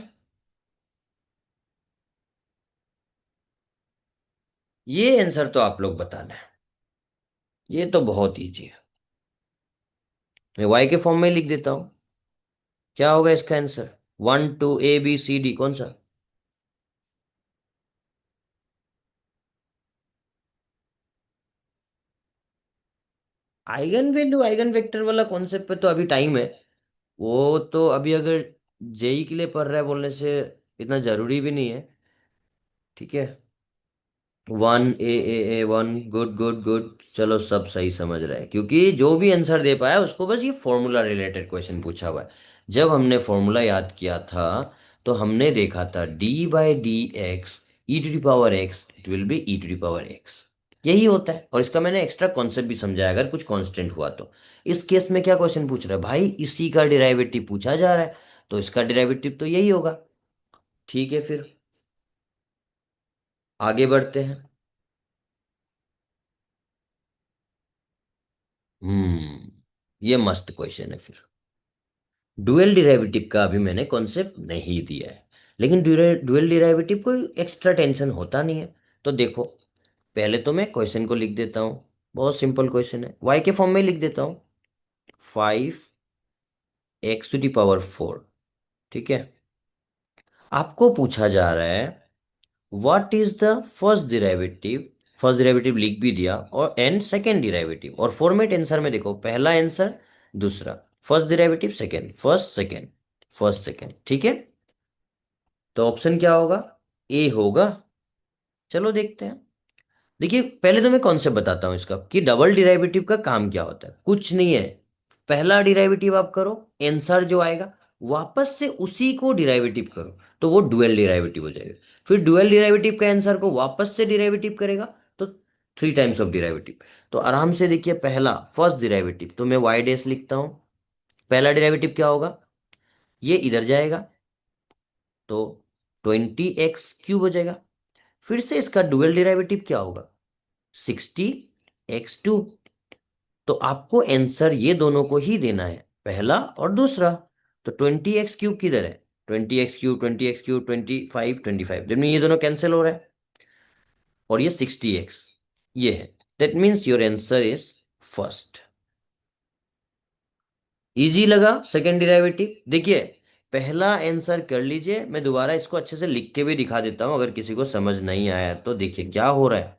ये आंसर तो आप लोग बताना है, ये तो बहुत इजी है। मैं वाई के फॉर्म में ही लिख देता हूं। क्या होगा इसका answer, 1 2 A B C D, कौन सा? आइगन वैल्यू आइगन वेक्टर वाला कॉन्सेप्ट पे तो अभी टाइम है। वो तो अभी अगर जेई के लिए पढ़ रहा है बोलने से इतना जरूरी भी नहीं है। ठीक है, 1 A A A 1, good good good. चलो सब सही समझ रहा है, क्योंकि जो भी आंसर दे पाया उसको बस ये फॉर्मूला रिलेटेड क्वेश्चन पूछा हुआ है। जब हमने फॉर्मूला याद किया था, तो हमने देखा था d/dx e⁻x, it will B e⁻x। यही होता है, और इसका मैंने एक्स्ट्रा कॉन्सेप्ट भी समझाया, अगर कुछ कांस्टेंट हुआ तो। इस केस में क्या क्वेश्चन पूछ रहा है भाई, इसी का डेरिवेटिव पूछा जा रहा है, तो इसका डेरिवेटिव तो यही होगा। ठीक है फिर, आगे बढ़ते हैं। ये मस्त क्वेश्चन है फिर। डुअल डेरिवेटिव का अभी मैंने कॉन्सेप्ट नहीं दिया है, लेकिन डुअल डेरिवेटिव कोई एक्स्ट्रा टेंशन होता नहीं है। तो देखो, पहले तो मैं क्वेश्चन को लिख देता हूँ। बहुत सिंपल क्वेश्चन है, वाई के फॉर्म में लिख देता हूँ, 5x⁴। ठीक है, आपको पूछा जा रहा है what is the first derivative. First derivative लिख भी दिया, और एंड सेकेंड डेरिवेटिव, और फॉर्मेट आंसर में देखो, पहला आंसर, दूसरा, first derivative second, first second, first second. ठीक है, तो ऑप्शन क्या होगा, ए होगा। चलो देखते हैं। देखिए पहले तो मैं कॉन्सेप्ट बताता हूँ इसका, कि डबल डेरिवेटिव का काम क्या होता है। कुछ नहीं है, पहला डेरिवेटिव आप करो, आंसर जो आएगा वापस से उसी को डेरिवेटिव करो, तो वो डुअल डेरिवेटिव हो जाएगा। फिर डुअल डेरिवेटिव का आंसर को वापस से डेरिवेटिव करेगा, तो थ्री टाइम्स ऑफ डिराइवेटिव। तो आराम से देखिए, पहला फर्स्ट डिराइवेटिव तो मैं वाई डैश लिखता हूं। पहला डिराइवेटिव क्या होगा, ये इधर जाएगा तो 20x³ हो जाएगा। फिर से इसका डुअल डिराइवेटिव क्या होगा, 60x2। तो आपको आंसर ये दोनों को ही देना है, पहला और दूसरा। तो 20x³ किधर है, 20x³, 20x³, 25, 25, जब ये दोनों कैंसिल हो रहा है, और ये 60x ये है। That means your answer is first. Easy लगा सेकेंड डिराइवेटिव। देखिए, पहला आंसर कर लीजिए, मैं दोबारा इसको अच्छे से लिख के भी दिखा देता हूं अगर किसी को समझ नहीं आया तो। देखिए क्या हो रहा है,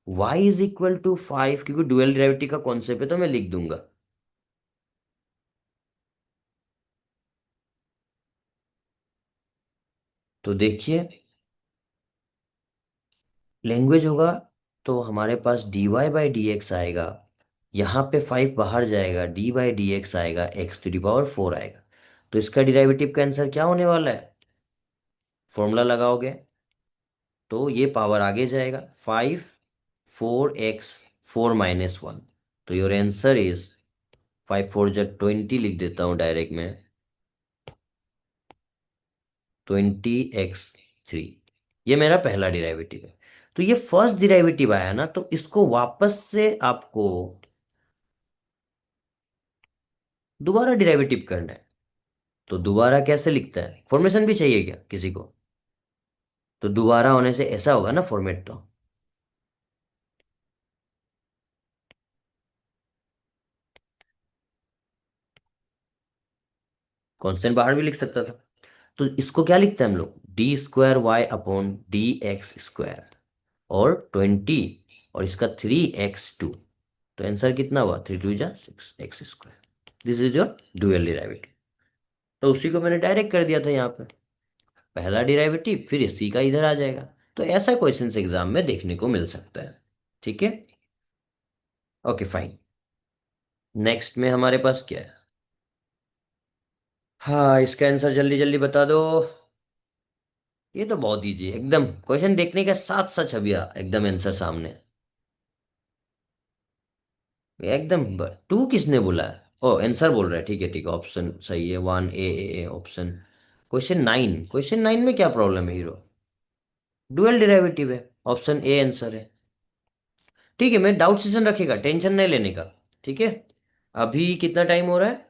y इज इक्वल टू 5, क्योंकि डुअल डेरिवेटिव का कॉन्सेप्ट है तो मैं लिख दूंगा। तो देखिए, लैंग्वेज होगा तो हमारे पास dy/dx आएगा, यहाँ पे 5 बाहर जाएगा, d/dx आएगा, x⁴ आएगा। तो इसका डिराइवेटिव का आंसर क्या होने वाला है, फॉर्मूला लगाओगे तो ये पावर आगे जाएगा, 5 4x4 - 1। तो योर आंसर इज 5 4 = 20, लिख देता हूँ डायरेक्ट में, 20x3। ये मेरा पहला डिराइवेटिव है। तो ये फर्स्ट डिराइवेटिव आया ना, तो इसको वापस से आपको दोबारा डिराइवेटिव करना है। तो दोबारा कैसे लिखता है, फॉर्मेशन भी चाहिए क्या किसी को, तो दोबारा होने से ऐसा होगा ना फॉर्मेट, तो कांस्टेंट बाहर भी लिख सकता था। तो इसको क्या लिखते हैं हम लोग, d² y/dx², और 20, और इसका 3x2। तो आंसर कितना हुआ, 3 × 2 = 6x²। This is your dual derivative. तो उसी को मैंने डायरेक्ट कर दिया था यहाँ पे, पहला डिराइवेटिव फिर इसी का इधर आ जाएगा। तो ऐसा क्वेश्चन एग्जाम में देखने को मिल सकता है। ठीक है, ओके फाइन। नेक्स्ट में हमारे पास क्या है, हाँ इसका आंसर जल्दी जल्दी बता दो। ये तो बहुत इजी है एकदम, क्वेश्चन देखने के साथ साथ छवि एकदम आंसर सामने। एकदम। टू किसने बोला है, ओ आंसर बोल रहा है, ठीक है ठीक है, ऑप्शन सही है, 1 A ऑप्शन। क्वेश्चन 9 में क्या प्रॉब्लम है हीरो, डुअल डेरिवेटिव है, ऑप्शन ए आंसर है। ठीक है, मैं डाउट सेशन रखेगा, टेंशन नहीं लेने का। ठीक है, अभी कितना टाइम हो रहा है,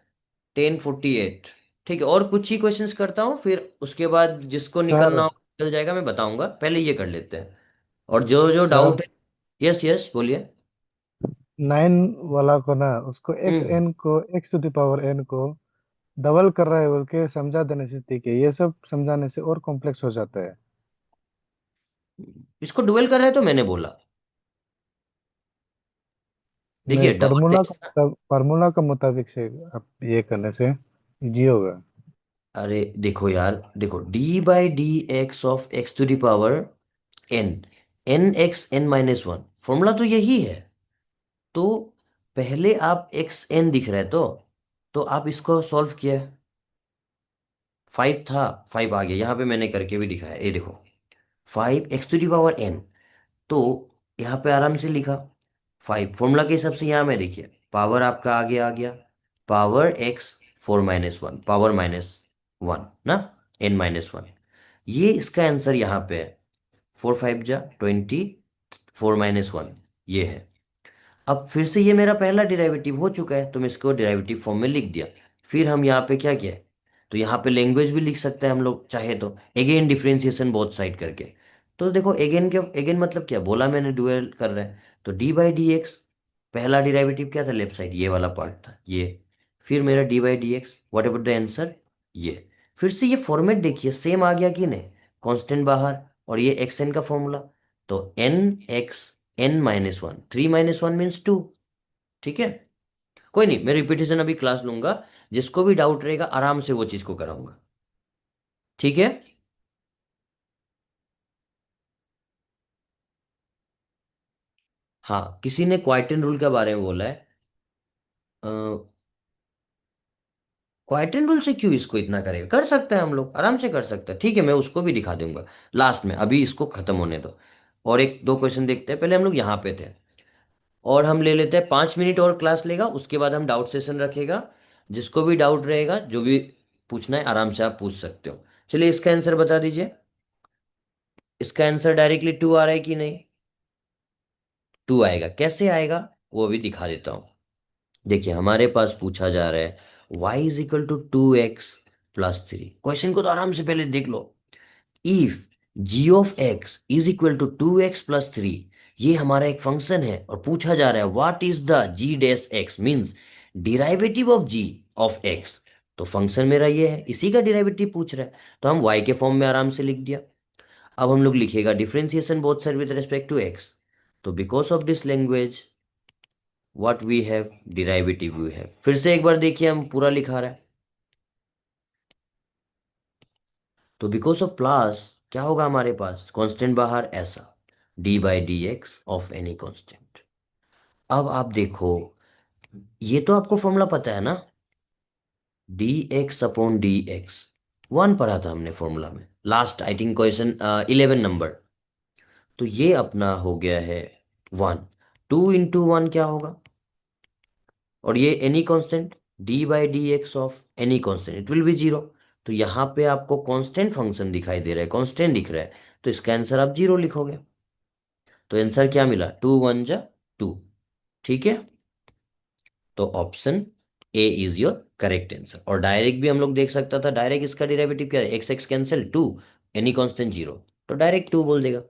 10:48। ठीक है, और कुछ ही क्वेश्चंस करता हूँ, फिर उसके बाद जिसको सर निकलना हो चल जाएगा, मैं बताऊंगा, पहले ये कर लेते हैं। और जो जो सर डाउट है, यस यस बोलिए। 9 वाला को ना, उसको एक्स हम्म एन को x⁴n को डबल कर रहा है बोल के समझा देने से ठीक है, ये सब समझाने से और कॉम्प्लेक्स हो जाता है। इसको डुएल कर रहे हैं तो मैंने बोला, नहीं, देखिए डबल। फार्मूला का मुताबिक से आप ये करने से इजी होगा। अरे देखो यार, देखो d/dx(x⁴n), n(x(n−1), फॉर्मूला तो यही है। तो पहले आप xn दिख रहा है तो आप इसको सॉल्व किया, 5 था, 5 आ गया, यहाँ पे मैंने करके भी दिखाया, ये देखो 5 x⁴n। तो यहाँ पे आराम से लिखा 5, फॉर्मूला के हिसाब से यहाँ में देखिए, पावर आपका आगे आ गया, पावर x⁴ - 1, पावर -1 ना, n-1। ये इसका आंसर यहाँ पे है, 4 × 5 = 20, 4 - 1 ये है। अब फिर से ये मेरा पहला डिराइवेटिव हो चुका है, तो मैं इसको डिराइवेटिव फॉर्म में लिख दिया। फिर हम यहाँ पे क्या किया है, तो यहाँ पे लैंग्वेज भी लिख सकते हैं हम लोग चाहे तो, अगेन डिफरेंशिएशन बोथ साइड करके। तो देखो अगेन, के अगेन मतलब क्या बोला मैंने, डुअल कर रहा है, तो d/dx, पहला डिराइवेटिव क्या था, लेफ्ट साइड ये वाला पार्ट था ये। फिर मेरा d/dx, what ever the answer, ये। फिर से ये फॉर्मेट देखिए सेम आ गया कि नहीं, कांस्टेंट बाहर, और ये xn का फॉर्मूला। तो n(x(n−1), 3 - 1 मीन्स 2। ठीक है, कोई नहीं, मैं रिपीटेशन अभी क्लास लूंगा, जिसको भी डाउट रहेगा आराम से वो चीज को कराऊंगा। ठीक है, हाँ किसी ने क्वाइटन रूल के बारे में बोला है, क्वाइटन रूल से क्यों इसको इतना करेगा, कर सकते हैं हम लोग, आराम से कर सकते हैं। ठीक है, मैं उसको भी दिखा दूंगा लास्ट में, अभी इसको खत्म होने दो। और एक दो क्वेश्चन देखते हैं, पहले हम लोग यहाँ पे थे। और हम ले लेते हैं 5 मिनट और क्लास लेगा, उसके बाद हम डाउट सेशन रखेगा। जिसको भी डाउट रहेगा, जो भी पूछना है आराम से आप पूछ सकते हो। चलिए इसका आंसर बता दीजिए। इसका आंसर डायरेक्टली 2 आ रहा है कि नहीं? 2 आएगा। कैसे आएगा वो भी दिखा देता हूँ। देखिए हमारे पास पूछा जा रहा है y is equal to 2x+3। Question को तो आराम से पहले देख लो। If g of x is equal to 2x+3, ये हमारा एक फंक्शन है और पूछा जा रहा है what is the g dash x, means derivative of g of x। तो फंक्शन मेरा ये है, इसी का डिराइवेटिव पूछ रहा है, तो हम y के फॉर्म में आराम से लिख दिया। अब हम लोग लिखेगा differentiation both side with respect to x। तो because of this language what we have, derivative we have. फिर से एक बार देखिए, हम पूरा लिखा रहा है। तो बिकॉज ऑफ प्लस क्या होगा हमारे पास, कांस्टेंट बाहर, ऐसा d/dx ऑफ एनी कांस्टेंट। अब आप देखो, ये तो आपको फॉर्मूला पता है ना, dx/dx। 1 पढ़ा था हमने फॉर्मूला में last, I think question 11 number. तो ये अपना हो गया है 1। 2 × 1 क्या होगा, और ये any constant, d/dx of any constant, it will be 0। तो यहाँ पे आपको कांस्टेंट फंक्शन दिखाई दे रहा है, कांस्टेंट दिख रहा है, तो इसका आंसर आप 0 लिखोगे। तो आंसर क्या मिला, 2 × 1 = 2। ठीक है, तो option A is your correct answer. और डायरेक्ट भी हम लोग देख सकता था, डायरेक्ट इसका डेरिवेटिव क्या है, x x cancel 2, any constant 0, तो डायरेक्ट 2 बोल देगा।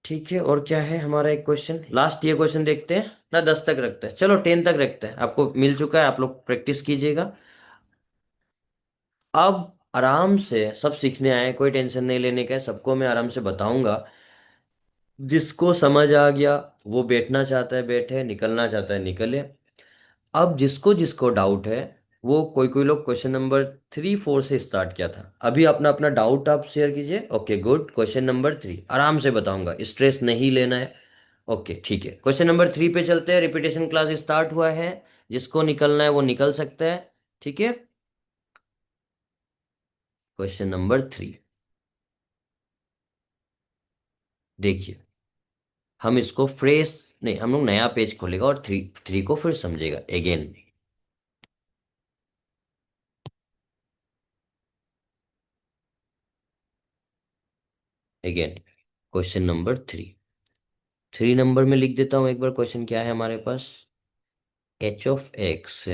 ठीक है, और क्या है हमारा एक क्वेश्चन, लास्ट ये क्वेश्चन देखते हैं ना। 10 तक रखते हैं, चलो 10 तक रखते हैं, आपको मिल चुका है, आप लोग प्रैक्टिस कीजिएगा। अब आराम से सब सीखने आए, कोई टेंशन नहीं लेने का है, सबको मैं आराम से बताऊंगा। जिसको समझ आ गया वो बैठना चाहता है बैठे, निकलना चाहता है निकले। अब जिसको जिसको डाउट है, वो कोई कोई लोग क्वेश्चन नंबर 3 4 से स्टार्ट किया था, अभी अपना अपना डाउट आप शेयर कीजिए। ओके गुड, क्वेश्चन नंबर 3 आराम से बताऊंगा, स्ट्रेस नहीं लेना है। ओके ठीक है, क्वेश्चन नंबर 3 पे चलते हैं। रिपीटेशन क्लास स्टार्ट हुआ है, जिसको निकलना है वो निकल सकता है। ठीक है, क्वेश्चन नंबर 3 देखिए। हम इसको फ्रेश नहीं, हम लोग नया पेज खोलेगा और 3 को फिर समझेगा again. Again question number 3 number में लिख देता हूं एक बार, क्वेश्चन क्या है हमारे पास। h(x)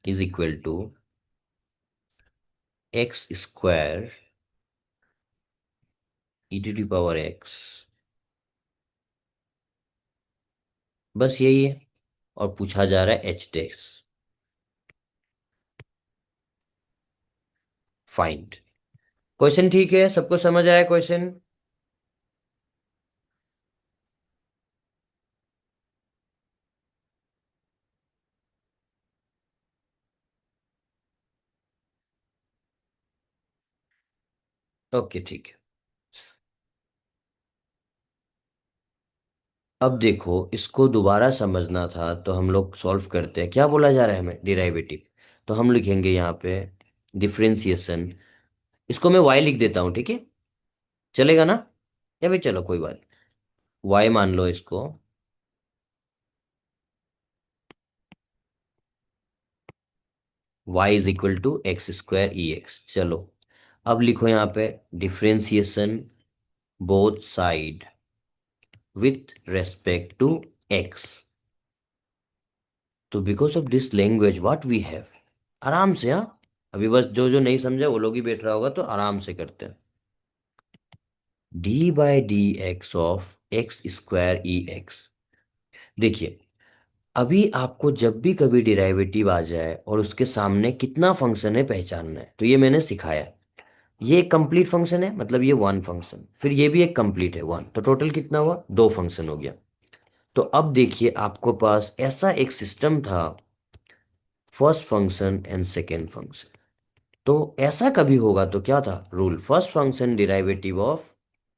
is equal to x² e⁻x। बस यही है, और पूछा जा रहा है h'। फाइंड। क्वेश्चन ठीक है, सबको समझ आया क्वेश्चन? ओके ठीक है। अब देखो, इसको दोबारा समझना था तो हम लोग सॉल्व करते हैं। क्या बोला जा रहा है हमें, डिराइवेटिव। तो हम लिखेंगे यहाँ पे डिफरेंशिएशन, इसको मैं y लिख देता हूँ, ठीक है, चलेगा ना? या फिर चलो कोई बात, y मान लो इसको। y is equal to x²ex। चलो अब लिखो यहाँ पे differentiation both side with respect to x। तो because of this language what we have, आराम से, हाँ अभी बस जो जो नहीं समझा वो लोग ही बैठ रहा होगा, तो आराम से करते हैं। d/dx of x²ex। देखिए, अभी आपको जब भी कभी डिराइवेटिव आ जाए और उसके सामने कितना फंक्शन है पहचानना है, तो ये मैंने सिखाया। ये एक कंप्लीट फंक्शन है, मतलब ये 1 फंक्शन, फिर ये भी एक कंप्लीट है 1, तो टोटल कितना हुआ, 2 फंक्शन हो गया। तो अब देखिए आपको पास ऐसा एक सिस्टम था, first function and second function. तो ऐसा कभी होगा तो क्या था rule, first function derivative of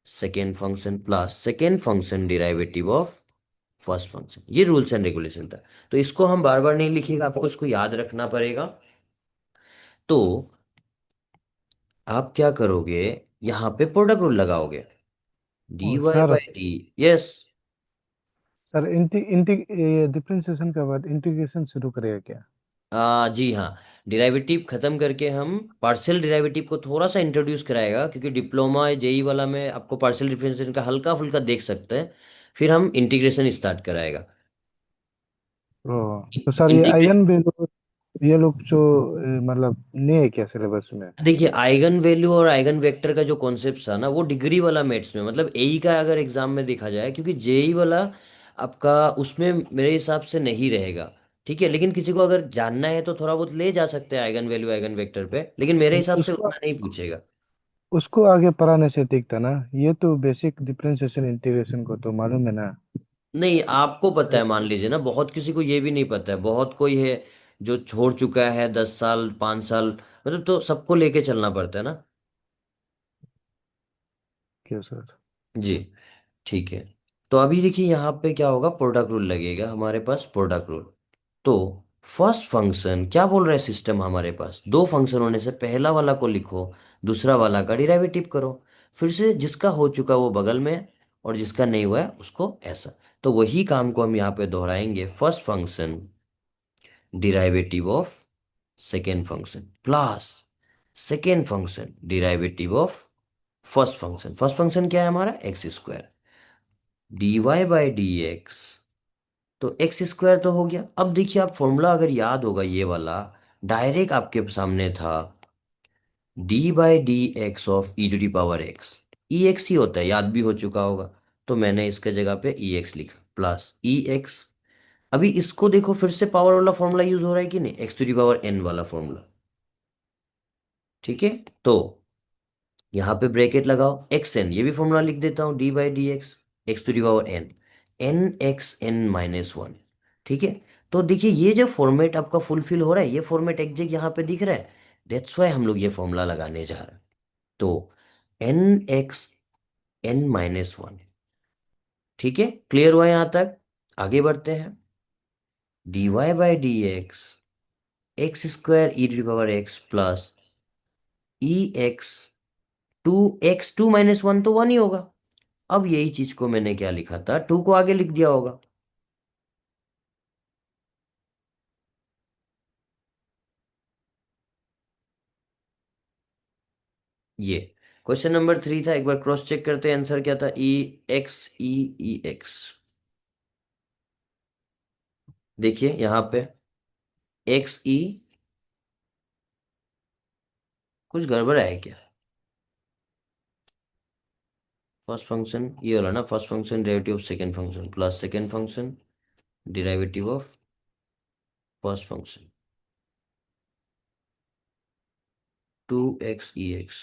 second function plus second function derivative of first function, ये रूल्स एंड रेगुलेशन था। तो इसको हम बार बार नहीं लिखेगा, आपको इसको याद रखना पड़ेगा। तो आप क्या करोगे, यहाँ पे प्रोडक्ट रूल लगाओगे, d o y sir, by d. Yes. Sir इंटी इंटी ये डिफरेंशिएशन के बाद इंटीग्रेशन शुरू करेगा क्या? जी हाँ। डिराइवेटिव खत्म करके हम पार्शियल डिराइवेटिव को थोड़ा सा इंट्रोड्यूस कराएगा, क्योंकि डिप्लोमा जेई वाला में आपको पार्शियल डिफरेंशिएशन का हल्का फुल्का देख सकते हैं। फिर हम इंटीग्रेशन स्टार्ट कराएगा। ओ, तो सर ये इंटीग्रेट आइगन वैल्यू ये लोग जो मतलब नहीं है क्या सिलेबस में? देखिए, आइगन वैल्यू और आइगन वेक्टर का जो कॉन्सेप्ट था ना, वो डिग्री वाला मेट्स में, मतलब एई का अगर एग्जाम में देखा जाए, क्योंकि जेई वाला आपका उसमें मेरे हिसाब से नहीं रहेगा। ठीक है, लेकिन किसी को अगर जानना है तो थोड़ा बहुत ले जा सकते हैं आइगन वैल्यू आइगन वेक्टर पे, लेकिन मेरे हिसाब से उसको उतना नहीं पूछेगा। उसको आगे पढ़ाने से दिखता ना। ये तो बेसिक डिफरेंशिएशन इंटीग्रेशन को तो मालूम है ना। नहीं, आपको पता है, मान लीजिए ना, बहुत किसी को ये भी नहीं पता है, बहुत कोई है जो छोड़ चुका है 10 साल 5 साल, मतलब तो सबको लेके चलना पड़ता है ना। क्या सर? जी। ठीक है। तो अभी देखिए यहाँ पे क्या होगा, प्रोडक्ट रूल लगेगा हमारे पास, प्रोडक्ट रूल। तो फर्स्ट फंक्शन क्या बोल रहा है सिस्टम, हमारे पास दो फंक्शन होने से पहला वाला को लिखो, दूसरा वाला का डिराइवेटिव करो। फिर से जिसका हो चुका वो बगल में है, और जिसका नहीं हुआ है उसको ऐसा। तो वही काम को हम यहाँ पे दोहराएंगे, first function derivative of second function plus second function derivative of first function. First function क्या है हमारा, x square, d y by d x. तो एक्स स्क्वायर तो हो गया। अब देखिए, आप फॉर्मूला अगर याद होगा ये वाला, डायरेक्ट आपके सामने था, d by d x of e to the power x. E x ही होता है, याद भी हो चुका होगा। तो मैंने इसके जगह पे ई एक्स लिखा प्लस ई एक्स। अभी इसको देखो, फिर से पावर वाला फॉर्मूला यूज हो रहा है कि नहीं, x to the power n वाला फॉर्मूला। ठीक है। तो यहाँ पे ब्रैकेट लगाओ, एक्स एन, ये भी फॉर्मूला लिख देता हूँ, d by d x, x to the power n, n x n minus one. ठीक है। तो देखिए, ये जो फॉर्मेट आपका फुलफिल हो रहा है, ये फॉर्मेट एग्जैक्ट यहाँ पे दिख रहा है। दैट्स वाई हम लोग ये फॉर्मूला लगाने जा रहे हैं। तो n x n minus one. ठीक है, क्लियर हुआ यहाँ तक? आगे बढ़ते हैं। D y by d x, x square e to power x plus e x, two x, two minus one तो वन ही होगा। अब यही चीज को मैंने क्या लिखा था, टू को आगे लिख दिया होगा। ये क्वेश्चन नंबर 3 था, एक बार क्रॉस चेक करते हैं, आंसर क्या था, ई एक्स ई एक्स। देखिए यहाँ पे एक्स ई, कुछ गड़बड़ है क्या? फर्स्ट फंक्शन ये वाला ना, first function derivative of second function plus second function derivative of first function, two x e x,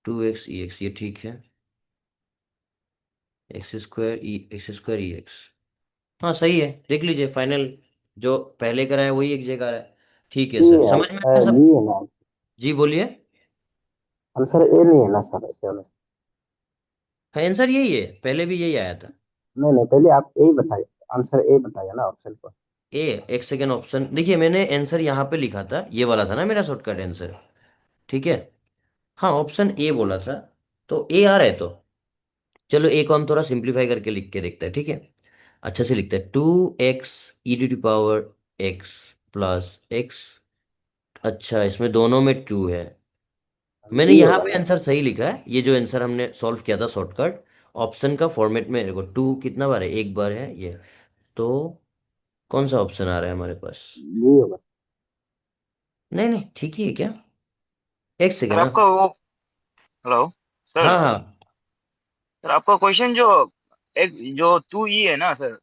two x e x, ये ठीक है। एक्स स्क्वायर ई एक्स, हाँ सही है, देख लीजिए फाइनल, जो पहले कराया वही एक जगह रहा है। ठीक है ये सर, है समझ में आया सब? बी है ना? जी बोलिए। आंसर ए नहीं है ना सर, ऐसे वाला? हाँ, आंसर यही है, पहले भी यही आया था। नहीं नहीं, पहले आप ए बताइए। आंसर ए बताइए ना ऑप्शन पर। ए, एक सेकेंड, ऑप्शन देखिए, मैंने आंसर यहाँ पे लिखा था, ये वाला था ना मेरा शॉर्टकट आंसर। ठीक है। हाँ, ऑप्शन ए बोला था, तो ए आ रहा है। तो चलो ए को हम थोड़ा सिंप्लीफाई करके लिख के देखते हैं, ठीक है। अच्छे से लिखते हैं, two x e to power x plus x. अच्छा, इसमें दोनों में टू है। मैंने बी यहाँ होगा पे ना? आंसर सही लिखा है, ये जो आंसर हमने सॉल्व किया था शॉर्टकट ऑप्शन का फॉर्मेट में, देखो टू कितना बार है, एक बार है ये। तो कौन सा ऑप्शन आ रहा है हमारे पास? बी होगा। नहीं नहीं, ठीक ही है क्या? एक सर सेकेंड ना। आपका वो, हेलो हाँ सर। हाँ सर आपका क्वेश्चन जो एक जो टू ई है ना सर,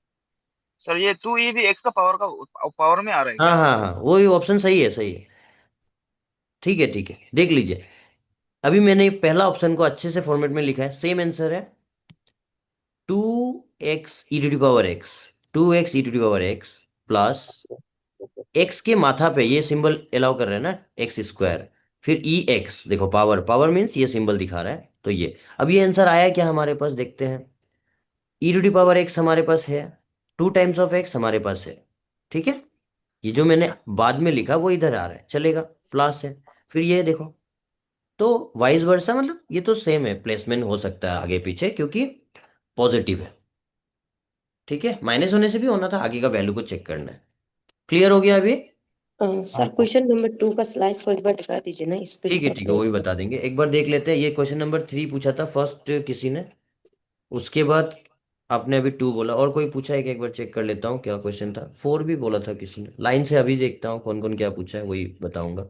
सर ये टू ई भी एक्स का पावर का पावर में आ रहा है हाँ क्या? हाँ हाँ, वही ऑप्शन सही है, सही है। ठीक है ठीक है, देख लीजिए। अभी मैंने पहला ऑप्शन को अच्छे से फॉर्मेट में लिखा है, सेम आंसर है, two x e to power x, two x e to power x plus x के माथा पे ये सिंबल अलाउ कर रहे हैं ना, एक्स स्क्वायर, फिर ई एक्स, देखो पावर, पावर मीन्स ये सिंबल दिखा रहा है, तो ये। अब ये आंसर आया क्या हमारे पास, देखते हैं। ई टू पावर एक्स हमारे पास है, टू टाइम्स ऑफ एक्स हमारे पास है। ठीक है। ये जो मैंने बाद में लिखा वो इधर आ रहा है, चलेगा, प्लस है। फिर ये देखो, तो वाइस वर्सा मतलब ये तो सेम है, प्लेसमेंट हो सकता है आगे पीछे क्योंकि पॉजिटिव है। ठीक है, माइनस होने से भी होना था, आगे का वैल्यू को चेक करना है। क्लियर हो गया अभी? हाँ सर सर। क्वेश्चन नंबर 2 का स्लाइस को एक बार दिखा दीजिए ना, स्क्रीन ठीक पर है, तो। वो भी बता देंगे, एक बार देख लेते हैं। ये क्वेश्चन नंबर 3 पूछा था फर्स्ट किसी ने, उसके बाद आपने अभी 2 बोला, और कोई पूछा है कि एक बार चेक कर लेता हूँ क्या क्वेश्चन था। 4 भी बोला था किसी ने, लाइन से अभी देखता हूँ कौन कौन क्या पूछा है, वही बताऊंगा।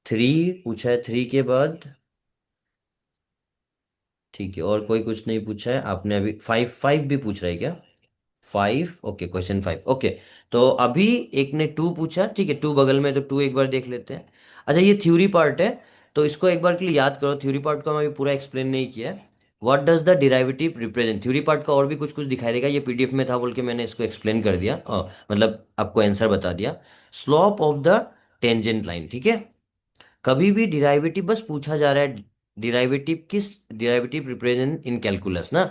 3 पूछा है, 3 के बाद ठीक है, और कोई कुछ नहीं पूछा है आपने अभी। 5 5 भी पूछ रहा है क्या? 5, ओके, क्वेश्चन 5, ओके। तो अभी एक ने 2 पूछा, ठीक है, 2 बगल में, तो 2 एक बार देख लेते हैं। अच्छा, ये थ्योरी पार्ट है, तो इसको एक बार के लिए याद करो। थ्योरी पार्ट को हम अभी पूरा एक्सप्लेन नहीं किया है। What does the derivative represent, theory part का और भी कुछ कुछ दिखाई देगा, ये पीडीएफ में था बोल के मैंने इसको एक्सप्लेन कर दिया, मतलब आपको आंसर बता दिया। Slope of the tangent line, ठीक है। कभी भी डिराइवेटिव बस पूछा जा रहा है, डिराइवेटिव किस, डिराइवेटिव रिप्रेजेंट इन कैलकुलस ना,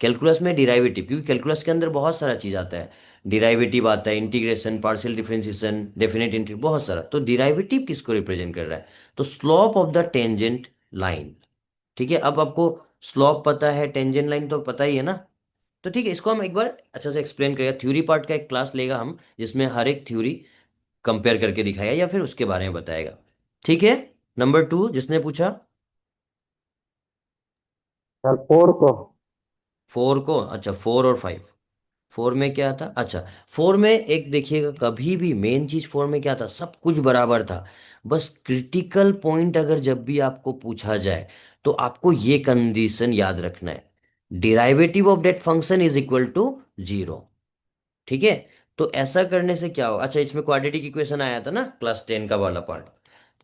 कैलकुलस में डिराइवेटिव, क्योंकि कैलकुलस के अंदर बहुत सारा चीज आता है। डिराइवेटिव आता है, integration, partial differentiation, definite integral, बहुत सारा। तो डिराइवेटिव किसको रिप्रेजेंट कर रहा है? तो slope of the tangent line. ठीक है, अब आपको स्लोप पता है, टेंजेंट लाइन तो पता ही है ना। तो ठीक है, इसको हम एक बार अच्छा से एक्सप्लेन करेगा। थ्योरी पार्ट का एक क्लास लेगा हम, जिसमें हर एक थ्योरी कंपेयर करके दिखाएगा या फिर उसके बारे में बताएगा। ठीक है। नंबर 2 जिसने पूछा, सर 4 को। 4 को, अच्छा 4 और 5। 4 में क्या था, अच्छा 4 में एक देखिएगा, कभी भी मेन चीज 4 में क्या था, सब कुछ बराबर था। बस क्रिटिकल पॉइंट अगर जब भी आपको पूछा जाए तो आपको ये कंडीशन याद रखना है, derivative of that function is equal to 0। ठीक है। तो ऐसा करने से क्या होगा, अच्छा इसमें क्वाड्रेटिक इक्वेशन आया था ना क्लास 10 का वाला पार्ट,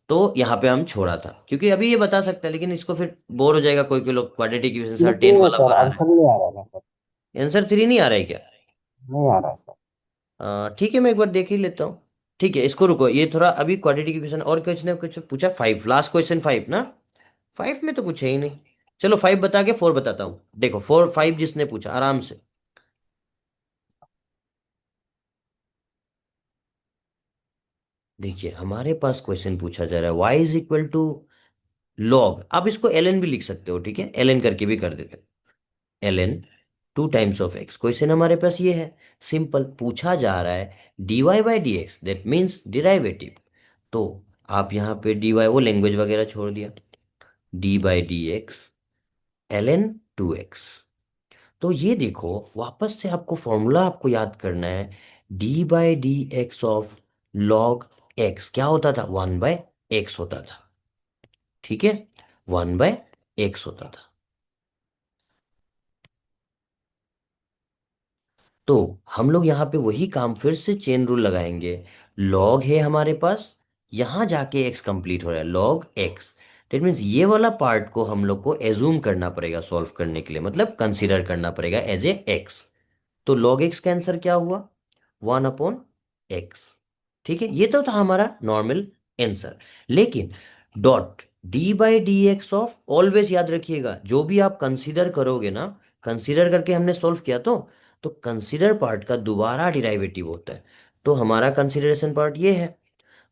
तो यहाँ पे हम छोड़ा था, क्योंकि अभी ये बता सकता है लेकिन इसको फिर बोर हो जाएगा कोई कोई लोग, क्वाड्रेटिक इक्वेशन सर 10 लेकिन वाला सर बना रहे आंसर नहीं आ रहा है ना सर। हैं, आंसर 3 नहीं आ रहा है क्या? नहीं आ रहा है सर। ठीक है, मैं एक बार देख ही लेता हूँ। ठीक है, इसको रुको, ये थोड़ा अभी क्वाड्रेटिक इक्वेशन, और कुछ ने कुछ पूछा। 5, लास्ट क्वेश्चन 5 ना, 5 में तो कुछ है ही नहीं। चलो 5 बता के 4 बताता हूँ, देखो 4 5 जिसने पूछा आराम से देखिए, हमारे पास क्वेश्चन पूछा जा रहा है y is equal to log, आप इसको ln भी लिख सकते हो, ठीक है, ln करके भी कर देते हैं, ln 2 times of x। Question हमारे पास ये है, सिंपल पूछा जा रहा है dy by d x, that means derivative. तो आप यहाँ पे dy, वो लैंग्वेज वगैरह छोड़ दिया, D by d x ln 2x। तो ये देखो, वापस से आपको फॉर्मूला आपको याद करना है, d by d x of log x क्या होता था, 1/x होता था। ठीक है, 1/x होता था। तो हम लोग यहाँ पे वही काम फिर से चेन रूल लगाएंगे। लॉग है हमारे पास, यहाँ जाके एक्स कंप्लीट हो रहा है, लॉग एक्स। डेट मीन्स ये वाला पार्ट को हम लोग को एज्यूम करना पड़ेगा सॉल्व करने के लिए, मतलब कंसीडर करना पड़ेगा एज ए एक्स। तो लॉग एक्स का आंसर क्या हुआ, 1/x। ठीक है, ये तो था हमारा नॉर्मल आंसर। लेकिन dot d by d x of, always याद रखिएगा जो भी आप कंसीडर करोगे ना, कंसीडर करके हमने सॉल्व किया तो कंसीडर पार्ट का दोबारा डिराइवेटिव होता है। तो हमारा कंसीडरेशन पार्ट ये है।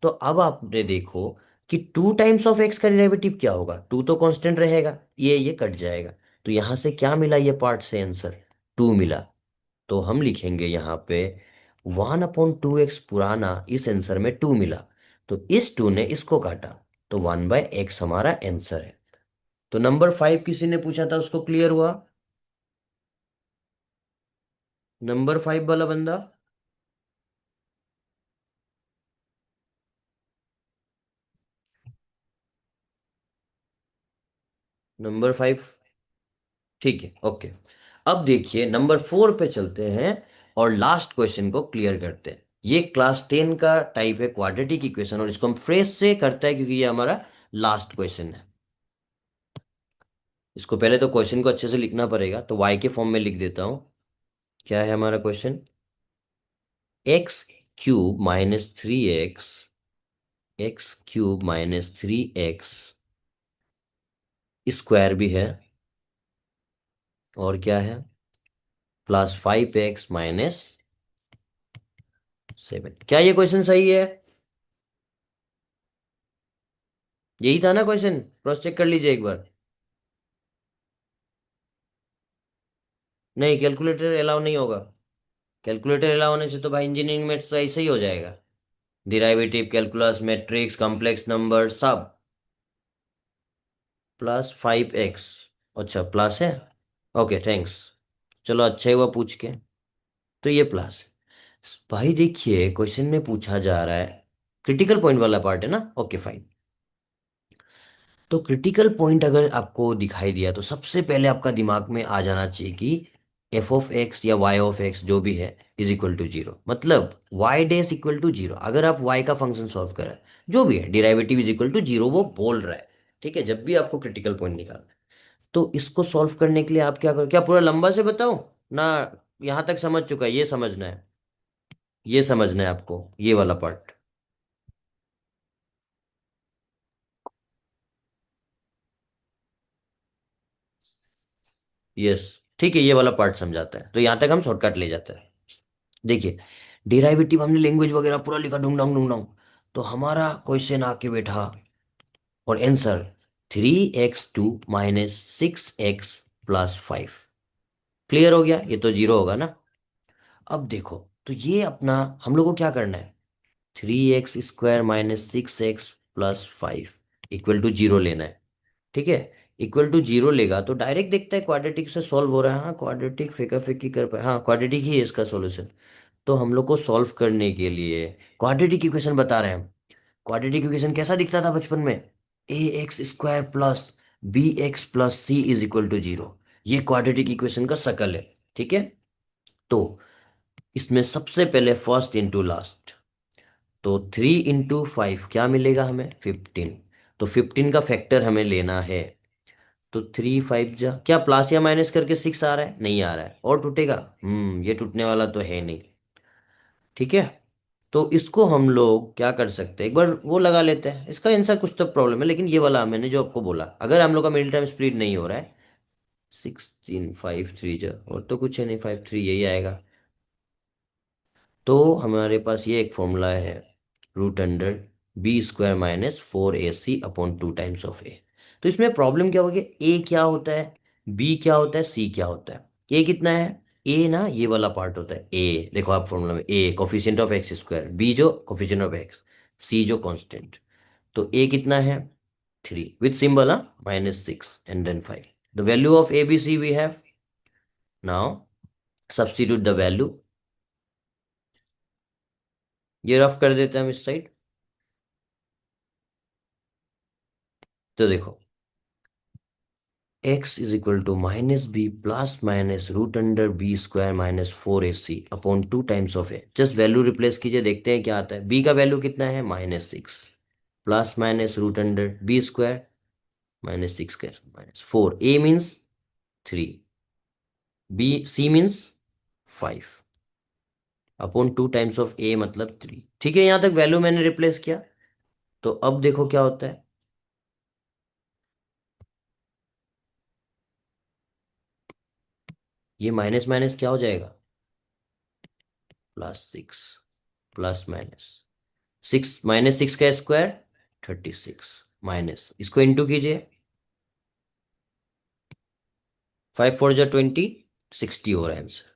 तो अब आपने देखो कि 2 टाइम्स ऑफ एक्स का डिराइवेटिव क्या होगा, 2 तो कांस्टेंट रहेगा, ये कट जाएगा। तो यहां से क्या मिला, ये पार्ट से आंसर 2 मिला। तो हम लिखेंगे यहाँ पे 1/2x, पुराना इस आंसर में 2 मिला, तो इस 2 ने इसको काटा, तो 1/x हमारा आंसर है। तो नंबर 5 किसी ने पूछा था, उसको क्लियर हुआ? नंबर 5 वाला बंदा, नंबर 5, ठीक है, ओके। अब देखिए नंबर 4 पे चलते हैं और लास्ट क्वेश्चन को क्लियर करते हैं। ये क्लास 10 का टाइप है क्वाड्रेटिक इक्वेशन, और इसको हम फ्रेश से करते हैं क्योंकि ये हमारा लास्ट क्वेश्चन है। इसको पहले तो क्वेश्चन को अच्छे से लिखना पड़ेगा, तो वाई के फॉर्म में लिख देता हूं। क्या है हमारा क्वेश्चन, x³ - 3x स्क्वायर भी है, और क्या है, +5x - 7। क्या ये क्वेश्चन सही है? यही था ना क्वेश्चन, क्रॉस चेक कर लीजिए एक बार। नहीं, कैलकुलेटर अलाउ नहीं होगा। कैलकुलेटर अलाउ होने से तो भाई इंजीनियरिंग में तो ऐसे ही हो जाएगा। Derivative, calculus, matrix, complex number सब। +5x। अच्छा प्लस है। Okay thanks. चलो अच्छा ही हुआ पूछ के। तो ये प्लस। भाई देखिए क्वेश्चन में पूछा जा रहा है, क्रिटिकल पॉइंट वाला पार्ट है ना, ओके फाइन। तो क्रिटिकल पॉइंट अगर आपको दिखाई दिया तो सबसे पहले आपका दिमाग में आ जाना चाहिए कि f(x) या y(x) जो भी है इज इक्वल टू जीरो, मतलब y dash equal to zero. अगर आप y का फंक्शन सॉल्व कर रहे हैं, जो भी है derivative is equal to zero वो बोल रहा है। ठीक है, जब भी आपको क्रिटिकल पॉइंट निकालना है तो इसको सॉल्व करने के लिए आप क्या करो, क्या पूरा लंबा से बताओ ना? यहाँ तक समझ चुका है, ये समझना है, ये समझना है आपको, ये वाला पार्ट। यस, ठीक है, ये वाला पार्ट समझाता है, तो यहाँ तक हम शॉर्टकट ले जाते हैं। देखिए डेरिवेटिव हमने लैंग्वेज वगैरह पूरा लिखा डूंग डांग डूंग डांग। तो हमारा क्वेश्चन आके बैठा और आंसर 3x2 - 6x + 5। क्लियर हो गया, ये तो जीरो होगा ना। अब देखो, तो ये अपना हम लोग को क्या करना है, 3x² - 6x + 5 equal to zero लेना है। ठीक है, इक्वल टू जीरो लेगा तो डायरेक्ट देखता है क्वाड्रेटिक से सॉल्व हो रहा है। हाँ क्वाड्रेटिक फेंका फेंकी कर पाए, हाँ क्वाड्रेटिक ही है इसका सॉल्यूशन। तो हम लोग को सॉल्व करने के लिए क्वाड्रेटिक इक्वेशन बता रहे हैं हम। क्वाड्रेटिक इक्वेशन कैसा दिखता था बचपन में, ax² + bx + c = 0। ये क्वाड्रेटिक इक्वेशन का शकल है। ठीक है, तो इसमें सबसे पहले फर्स्ट इंटू लास्ट, तो 3 × 5 क्या मिलेगा हमें, 15। तो 15 का फैक्टर हमें लेना है। तो 3 × 5 क्या प्लस या माइनस करके 6 आ रहा है, नहीं आ रहा है, और टूटेगा, ये टूटने वाला तो है नहीं। ठीक है, तो इसको हम लोग क्या कर सकते हैं, एक बार वो लगा लेते हैं, इसका आंसर कुछ तो प्रॉब्लम है, लेकिन ये वाला मैंने जो आपको बोला, अगर हम लोग का मिडिल टर्म स्प्लिट नहीं हो रहा है, 16 5 3 और तो कुछ है नहीं, 5 3 यही आएगा। तो हमारे पास ये एक फॉर्मूला है, √b² - 4ac/2 तो इसमें प्रॉब्लम क्या होगी, ए क्या होता है, बी क्या होता है, सी क्या होता है। ए कितना है, ए ना ये वाला पार्ट होता है, ए देखो आप फॉर्मूला में, ए कोफिशिएंट ऑफ x², बी जो कोफिशिएंट ऑफ x, सी जो कांस्टेंट। तो ए कितना है 3 with symbol, -6 and then 5। The value of A B C we have, now substitute the value. ये रफ कर देते हैं हम इस साइड। तो देखो x = -b ±√b²-4ac/2 just value replace कीजिए, देखते हैं क्या आता है। b का वैल्यू कितना है, -6, ±√b²-6² -4, a means 3, b c means 5/2 मतलब 3। ठीक है, यहां तक वैल्यू मैंने रिप्लेस किया। तो अब देखो क्या होता है, ये माइनस माइनस क्या हो जाएगा, +6, प्लस माइनस 6 -6 का स्क्वायर 36, माइनस इसको इंटू कीजिए, 5 4 = 20, 60 हो रहा है आंसर।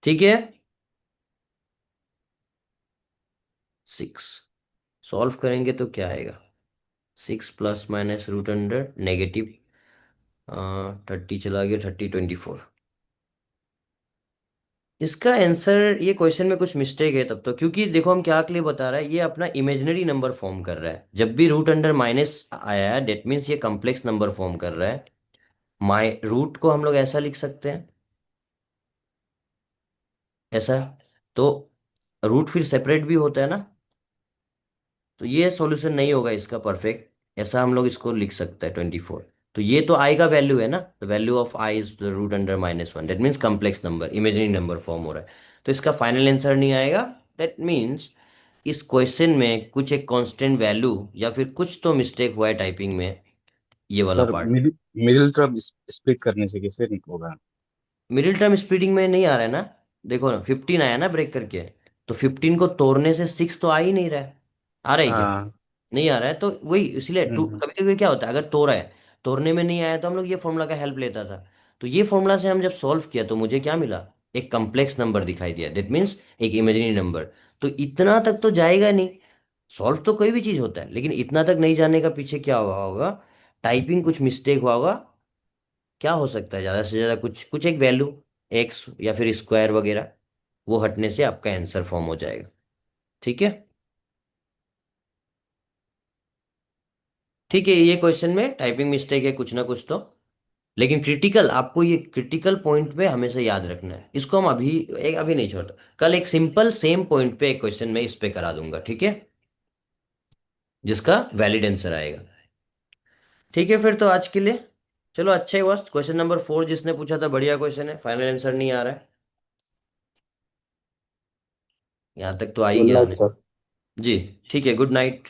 ठीक है, 6 सॉल्व करेंगे तो क्या आएगा, 6 ± नेगेटिव 30 चला गया, 30 24। इसका आंसर, ये क्वेश्चन में कुछ मिस्टेक है तब तो, क्योंकि देखो हम क्या के लिए बता रहा है, ये अपना इमेजिनरी नंबर फॉर्म कर रहा है। जब भी √माइनस आया है डेट मीन्स ये कम्प्लेक्स नंबर फॉर्म कर रहा है। माई रूट को हम लोग ऐसा लिख सकते हैं, ऐसा। तो रूट फिर सेपरेट भी होता है ना, तो ये सॉल्यूशन नहीं होगा इसका परफेक्ट। ऐसा हम लोग इसको लिख सकते हैं 24। तो ये तो आई का वैल्यू है ना, the value of I is the √-1, that means complex number, imaginary number form हो रहा है। तो इसका फाइनल आंसर नहीं आएगा। दैट मीन्स इस क्वेश्चन में कुछ एक कांस्टेंट वैल्यू या फिर कुछ तो मिस्टेक हुआ है टाइपिंग में, ये वाला sir part. Middle middle term split करने से कैसे होगा? मिडिल टर्म स्प्लिटिंग में नहीं आ रहा है ना, देखो ना 15 आया ना ब्रेक करके, तो 15 को तोड़ने से 6 तो आ ही नहीं रहा है, आ रहा है क्या, हाँ नहीं आ रहा है तो वही, इसलिए टू हम्म कभी कभी क्या होता है, अगर तोड़ा है, तोड़ने में नहीं आया तो हम लोग ये फॉर्मूला का हेल्प लेता था। तो ये फॉर्मूला से हम जब सॉल्व किया तो मुझे क्या मिला, एक कम्प्लेक्स नंबर दिखाई दिया, दैट मीन्स एक इमेजिनरी नंबर। तो इतना तक तो जाएगा नहीं, सॉल्व तो कोई भी चीज होता है, लेकिन इतना तक नहीं जाने का पीछे क्या हुआ होगा, टाइपिंग कुछ मिस्टेक हुआ होगा। क्या हो सकता है, ज्यादा से ज्यादा कुछ कुछ एक वैल्यू, एक्स या फिर स्क्वायर वगैरह, वो हटने से आपका आंसर फॉर्म हो जाएगा। ठीक है। ठीक है, ये क्वेश्चन में टाइपिंग मिस्टेक है कुछ ना कुछ तो, लेकिन क्रिटिकल, आपको ये क्रिटिकल पॉइंट पे हमेशा याद रखना है, इसको हम अभी नहीं छोड़ते, कल एक सिंपल सेम पॉइंट पे एक क्वेश्चन में इस पे करा दूंगा, ठीक है, जिसका वैलिड आंसर आएगा। ठीक है, फिर तो आज के लिए चलो, अच्छा ही हुआ, क्वेश्चन नंबर 4 जिसने पूछा था बढ़िया क्वेश्चन है, फाइनल आंसर नहीं आ रहा है, यहाँ तक तो आ ही गुड गया नाइट हमें। सर। जी। ठीक है, गुड नाइट।